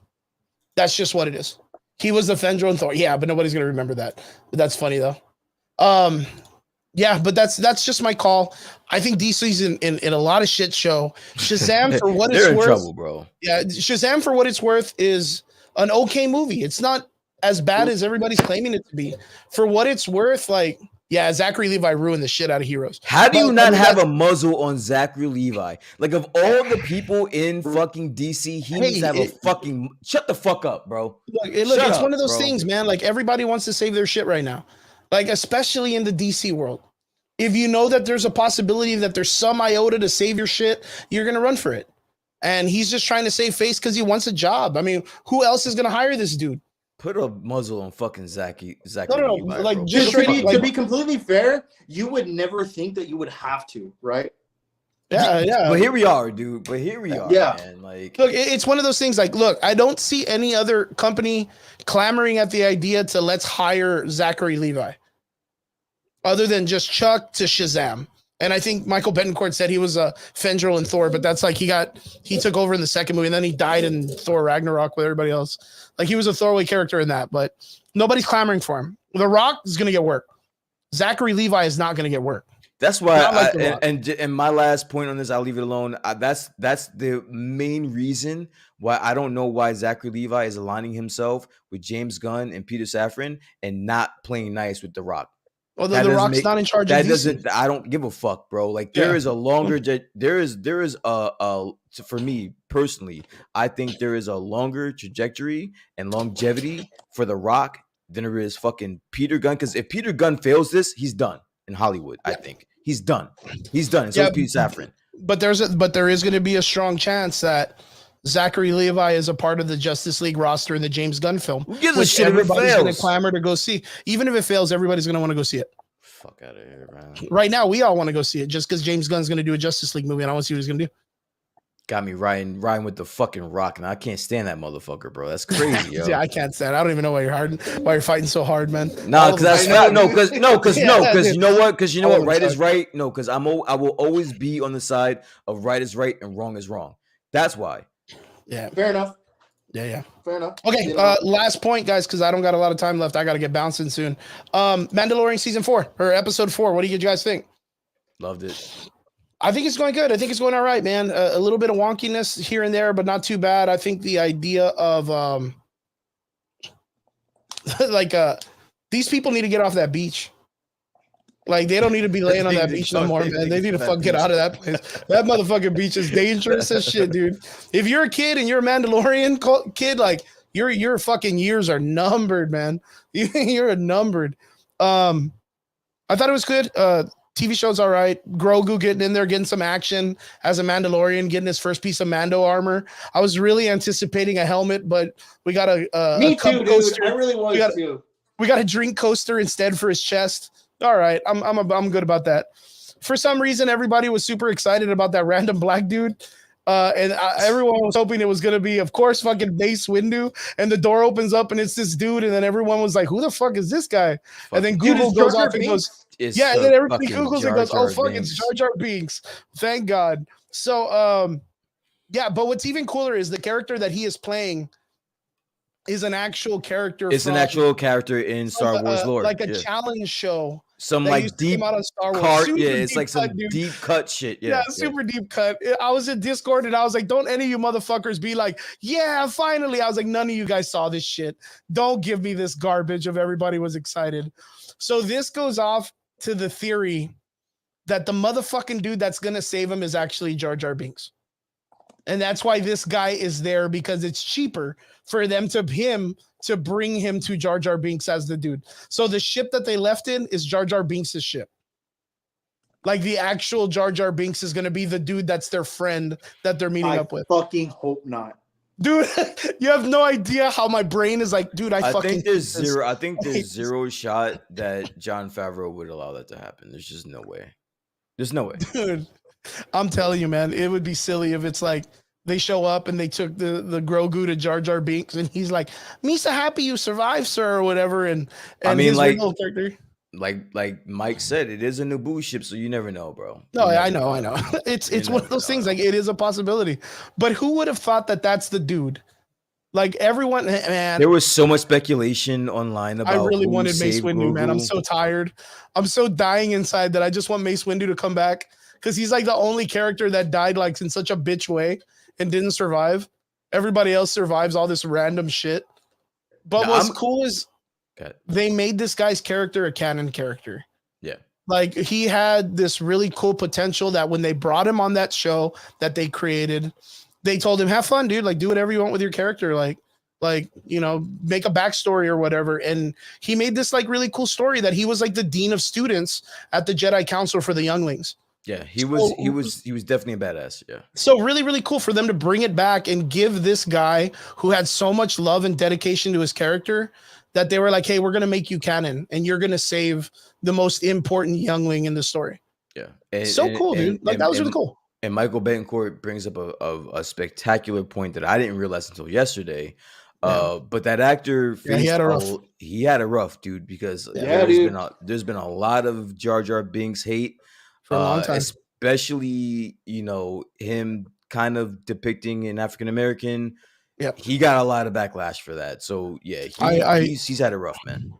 That's just what it is. He was the Fendro and Thor. Yeah, but nobody's going to remember that. But that's funny, though. Yeah, but that's just my call. I think DC's in a lot of shit show. Shazam, for what it's They're in worth. trouble, bro. Yeah, Shazam, for what it's worth, is an okay movie. It's not as bad as everybody's claiming it to be. For what it's worth, like, yeah, Zachary Levi ruined the shit out of Heroes. How do you But, not I mean, have a muzzle on Zachary Levi? Like, of all the people in fucking DC, he needs to have a fucking shut the fuck up, bro. Look, it's one of those things, man. Like, everybody wants to save their shit right now. Like, especially in the DC world. If you know that there's a possibility that there's some iota to save your shit, you're going to run for it. And he's just trying to save face because he wants a job. I mean, who else is going to hire this dude? Put a muzzle on fucking Zachary No, Levi, like, bro. just To be completely fair, you would never think that you would have to, right? Yeah. But here we are, dude. But here we are, Yeah. man. Like, Look, it's one of those things. Like, look, I don't see any other company clamoring at the idea to let's hire Zachary Levi, other than just Chuck to Shazam. And I think Michael Betancourt said he was a Fendril in Thor, but that's like he took over in the second movie, and then he died in Thor Ragnarok with everybody else. Like, he was a throwaway character in that, but nobody's clamoring for him. The Rock is going to get work. Zachary Levi is not going to get work. that's why, Not like and my last point on this, I'll leave it alone. That's the main reason why I don't know why Zachary Levi is aligning himself with James Gunn and Peter Safran and not playing nice with The Rock. Although The Rock's not in charge of DC. I don't give a fuck, bro. Like, there is a longer, there is for me personally, I think there is a longer trajectory and longevity for The Rock than there is fucking Peter Gunn. Because if Peter Gunn fails this, he's done in Hollywood. I think he's done. He's done. And so is Peter Safran. But there is going to be a strong chance that Zachary Levi is a part of the Justice League roster in the James Gunn film, Who gives a which shit if it everybody's going to fails? clamor to go see. Even if it fails, everybody's going to want to go see it. Fuck out of here, man. Right now, we all want to go see it just because James Gunn's going to do a Justice League movie, and I want to see what he's going to do. Got me riding with the fucking Rock, and I can't stand that motherfucker, bro. That's crazy, yo. Yeah, I can't stand it. I don't even know why you're fighting so hard, man. No, because you know what? Because you know All what? of Right them is right. No, because I will always be on the side of right is right and wrong is wrong. That's why. Yeah. Fair enough. Yeah. Fair enough. Okay, You know? last point, guys, because I don't got a lot of time left. I got to get bouncing soon. Mandalorian season 4 or episode 4. What do you guys think? Loved it. I think it's going good. I think it's going all right, man. A little bit of wonkiness here and there, but not too bad. I think the idea of these people need to get off that beach. Like, they don't need to be laying on that beach no more, man. They need to fucking get out of that place. That motherfucking beach is dangerous as shit, dude. If you're a kid and you're a Mandalorian kid, like, your fucking years are numbered, man. You're numbered. I thought it was good. TV show's all right. Grogu getting in there, getting some action as a Mandalorian, getting his first piece of Mando armor. I was really anticipating a helmet, but we got Me a cup too, dude. coaster. I really was too. We got a drink coaster instead for his chest. All right, I'm good about that. For some reason, everybody was super excited about that random black dude. Everyone was hoping it was going to be, of course, fucking Mace Windu, and the door opens up and it's this dude, and then everyone was like, who the fuck is this guy? And then Google goes off and goes, and then everybody Googles and goes, oh, fuck, it's Jar Jar Binks. Thank God. So, yeah, but what's even cooler is the character that he is playing is an actual character. It's an actual character in Star Wars lore. Like a challenge show. Some like deep out on Star Wars. cut, Super it's like some cut, dude. deep cut shit. Yeah, super deep cut. I was in Discord and I was like, don't any of you motherfuckers be like, yeah, finally. I was like, none of you guys saw this shit. Don't give me this garbage of everybody was excited. So this goes off to the theory that the motherfucking dude that's going to save him is actually Jar Jar Binks. And that's why this guy is there, because it's cheaper for them to bring him to Jar Jar Binks as the dude. So the ship that they left in is Jar Jar Binks' ship. Like the actual Jar Jar Binks is going to be the dude that's their friend that they're meeting up with. Fucking hope not. Dude, you have no idea how my brain is like, dude, I think there's zero shot that Jon Favreau would allow that to happen. There's just no way. There's no way. Dude, I'm telling you, man, it would be silly if it's like they show up and they took the Grogu to Jar Jar Binks and he's like, "Misa, happy you survived, sir," or whatever. And I mean, his like, little character. Like Mike said, it is a Naboo ship, so you never know, bro. No, I know. It's one of those things. Like, it is a possibility, but who would have thought that that's the dude? Like, everyone, man. There was so much speculation online about. I really wanted Mace Windu, man. I'm so tired. I'm so dying inside that I just want Mace Windu to come back, because he's like the only character that died like in such a bitch way and didn't survive. Everybody else survives all this random shit. But what's cool is they made this guy's character a canon character. Yeah. Like, he had this really cool potential that when they brought him on that show that they created, they told him, have fun, dude. Like, do whatever you want with your character. Like, you know, make a backstory or whatever. And he made this like really cool story that he was like the dean of students at the Jedi Council for the younglings. Yeah, he was definitely a badass. Yeah. So really, really cool for them to bring it back and give this guy who had so much love and dedication to his character that they were like, hey, we're going to make you canon and you're going to save the most important youngling in the story. Yeah. Cool, dude. Like, that was really cool. And Michael Betancourt brings up a spectacular point that I didn't realize until yesterday. But that actor, he had a rough, dude, because there's been a lot of Jar Jar Binks hate for a long time, especially, you know, him kind of depicting an African American. Yep. He got a lot of backlash for that. So yeah, he's had it rough, man.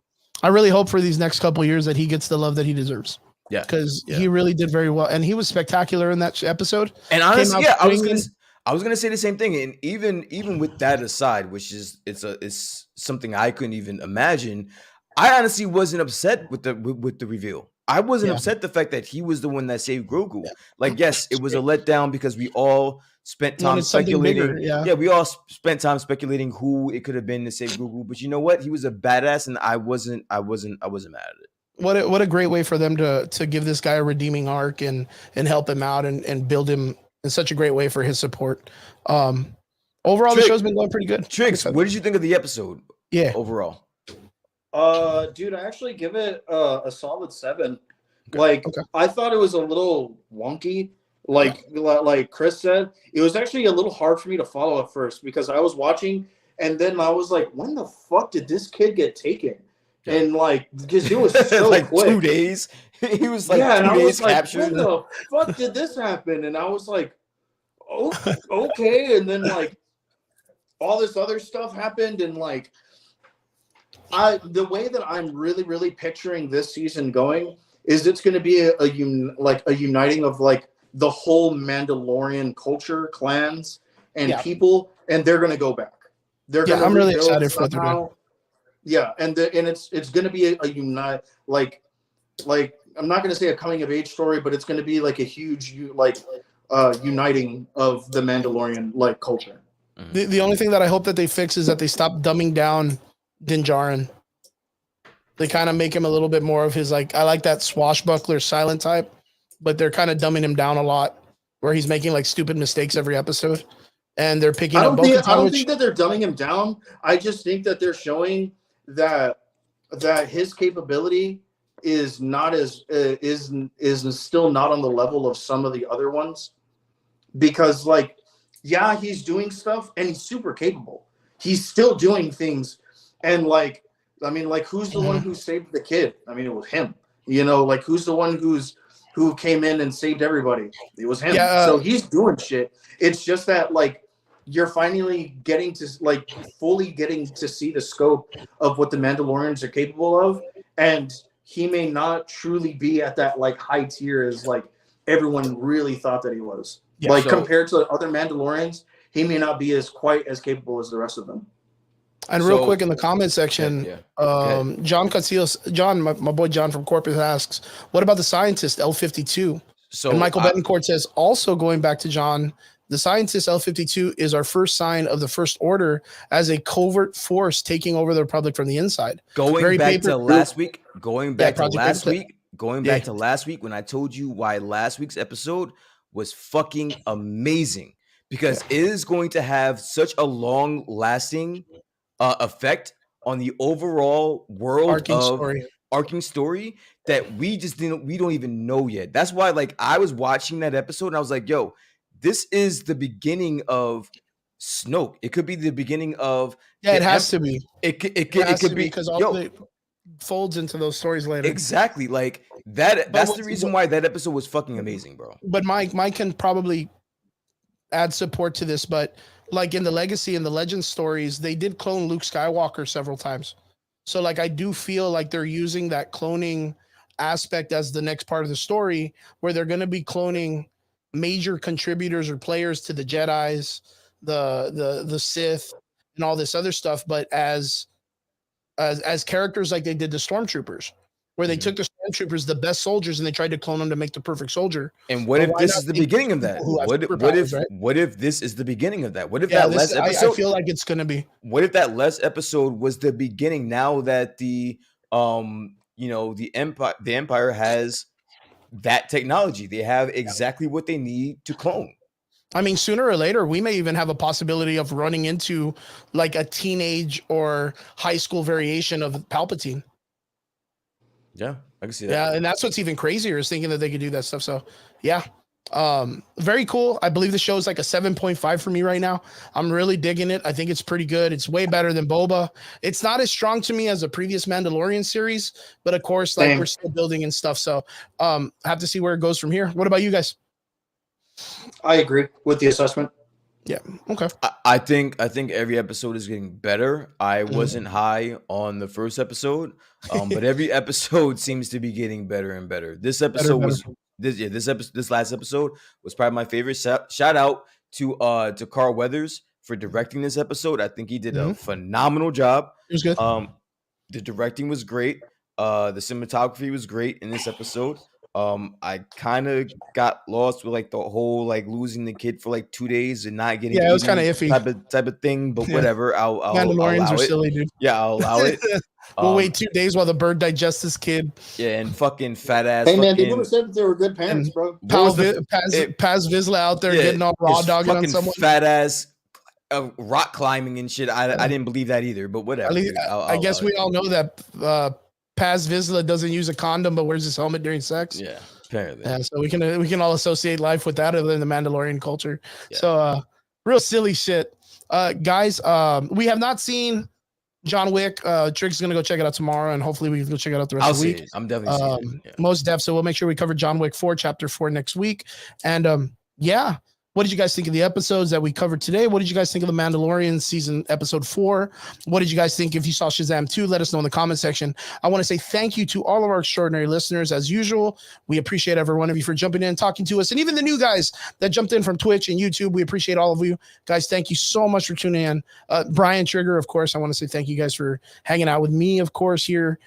I really hope for these next couple of years that he gets the love that he deserves. Yeah, because he really did very well, and he was spectacular in that episode. And honestly, I was gonna say the same thing. And even with that aside, which is it's something I couldn't even imagine. I honestly wasn't upset with the reveal. I wasn't upset the fact that he was the one that saved Grogu. Like, yes, it was a letdown because we all spent time speculating. We all spent time speculating who it could have been to save Grogu. But you know what? He was a badass, and I wasn't mad at it. What a great way for them to give this guy a redeeming arc and help him out and build him in such a great way for his support. Overall, the show's been going pretty good. Trix, what did you think of the episode? Yeah, overall. Dude, I actually give it a solid 7. I thought it was a little wonky. Like Chris said, it was actually a little hard for me to follow at first because I was watching and then I was like, when the fuck did this kid get taken? Yeah. And like, because it was so like quick. 2 days. He was like 2 days captured. When the fuck did this happen? And I was like, oh, okay. And then like all this other stuff happened and like the way that I'm really, really picturing this season going is it's going to be a uniting of like the whole Mandalorian culture, clans, and people, and they're going to go back. I'm really excited for them. Yeah, and it's going to be a unite like I'm not going to say a coming of age story, but it's going to be like a huge uniting of the Mandalorian like culture. The only thing that I hope that they fix is that they stop dumbing down Din Djarin. They kind of make him a little bit more of his like, I like that swashbuckler silent type, but they're kind of dumbing him down a lot where he's making like stupid mistakes every episode. And they're picking up Bo-Katan, I don't think that they're dumbing him down. I just think that they're showing that his capability is not as is still not on the level of some of the other ones. Because like, yeah, he's doing stuff and he's super capable. He's still doing things. And like, I mean, like, who's the one who saved the kid? I mean, it was him. You know, like, who's the one who came in and saved everybody? It was him. Yeah. So he's doing shit. It's just that, like, you're finally getting to, like, fully getting to see the scope of what the Mandalorians are capable of. And he may not truly be at that, like, high tier as, like, everyone really thought that he was. Yeah, like, compared to other Mandalorians, he may not be quite as capable as the rest of them. And real quick in the comment section, John Casillas, my boy John from Corpus asks, what about the scientist L-52? And Michael Betancourt says, also going back to John, The scientist L-52 is our first sign of the First Order as a covert force taking over the Republic from the inside. Going back to last week when I told you why last week's episode was fucking amazing, because it is going to have such a long lasting effect on the overall world arcing story that we don't even know yet. That's why, like, I was watching that episode and I was like, yo, this is the beginning of Snoke. It could be the beginning of it has to be. It could be because all it folds into those stories later. Exactly. Like that. That's the reason why that episode was fucking amazing, bro. But Mike can probably add support to this, but like in the Legacy and the Legends stories, they did clone Luke Skywalker several times. So like I do feel like they're using that cloning aspect as the next part of the story, where they're going to be cloning major contributors or players to the Jedis, the Sith, and all this other stuff, but as characters like they did the Stormtroopers, where they took the Stormtroopers, the best soldiers, and they tried to clone them to make the perfect soldier. And what if this is the beginning of that? What if this is the beginning of that? What if that last episode? I feel like it's going to be. What if that last episode was the beginning? Now that the Empire has that technology, they have exactly what they need to clone. I mean, sooner or later, we may even have a possibility of running into like a teenage or high school variation of Palpatine. Yeah, I can see that. Yeah, and that's what's even crazier, is thinking that they could do that stuff. So, yeah, very cool. I believe the show is like a 7.5 for me right now. I'm really digging it. I think it's pretty good. It's way better than Boba. It's not as strong to me as the previous Mandalorian series, but of course, like we're still building and stuff. So, have to see where it goes from here. What about you guys? I agree with the assessment. Yeah. Okay. I think every episode is getting better. I wasn't high on the first episode, but every episode seems to be getting better and better. This episode this last episode was probably my favorite. Shout out to Carl Weathers for directing this episode. I think he did a phenomenal job. It was good. The directing was great. The cinematography was great in this episode. I kind of got lost with like the whole like losing the kid for like 2 days and not getting it was kind of iffy type of thing, but whatever. I'll Mandalorians allow are it. silly, dude. Yeah, I'll allow it. We'll wait 2 days while the bird digests this kid. Yeah, and fucking fat ass. Hey man, they would have said that they were good parents, bro. Paz Vizsla out there getting all raw dogging on someone. Fat ass rock climbing and shit. I didn't believe that either, but whatever. I guess we all know that Paz Vizsla doesn't use a condom but wears his helmet during sex. Yeah, apparently. Yeah, so we can all associate life with that other than the Mandalorian culture. Yeah. So real silly shit. Guys, we have not seen John Wick. Trick's gonna go check it out tomorrow, and hopefully we can go check it out the rest of the week. I'm definitely seeing it. Yeah. Most def. So we'll make sure we cover John Wick 4, Chapter 4 next week. And yeah. What did you guys think of the episodes that we covered today? What did you guys think of The Mandalorian season episode 4? What did you guys think? If you saw Shazam 2, let us know in the comment section. I want to say thank you to all of our extraordinary listeners. As usual, we appreciate every one of you for jumping in, talking to us, and even the new guys that jumped in from Twitch and YouTube. We appreciate all of you guys. Thank you so much for tuning in. Brian Trigger, of course, I want to say thank you guys for hanging out with me, of course, here,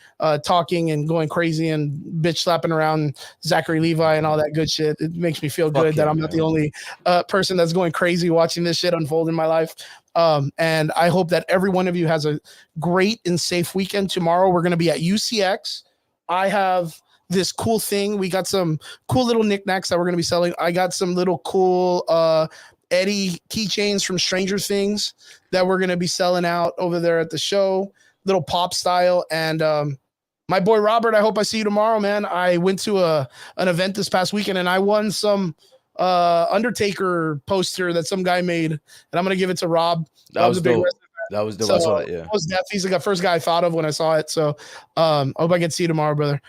talking and going crazy and bitch slapping around Zachary Levi and all that good shit. It makes me feel good that I'm not the only person that's going crazy watching this shit unfold in my life. And I hope that every one of you has a great and safe weekend. Tomorrow we're going to be at UCX. I have this cool thing. We got some cool little knickknacks that we're going to be selling. I got some little cool Eddie keychains from Stranger Things that we're going to be selling out over there at the show, little pop style. And my boy Robert, I hope I see you tomorrow, man. I went to an event this past weekend and I won some Undertaker poster that some guy made, and I'm gonna give it to Rob. That was dope. That was dope. So, I saw it. Yeah, he's like the first guy I thought of when I saw it. So I hope I get to see you tomorrow, brother.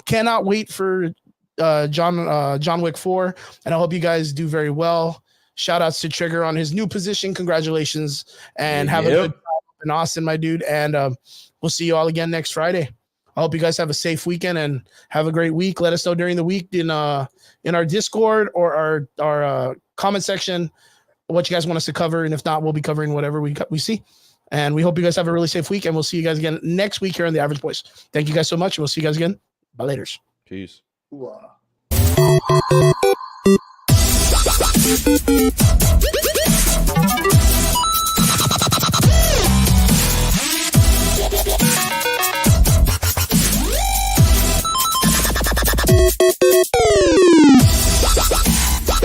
Cannot wait for John Wick 4, and I hope you guys do very well. Shout outs to Trigger on his new position. Congratulations, and have a good time in Austin, my dude. And we'll see you all again next Friday. I hope you guys have a safe weekend and have a great week. Let us know during the week in our Discord or our comment section what you guys want us to cover. And if not, we'll be covering whatever we see. And we hope you guys have a really safe week. And we'll see you guys again next week here on The Average Boys. Thank you guys so much. And we'll see you guys again. Bye laters. Peace. Wow.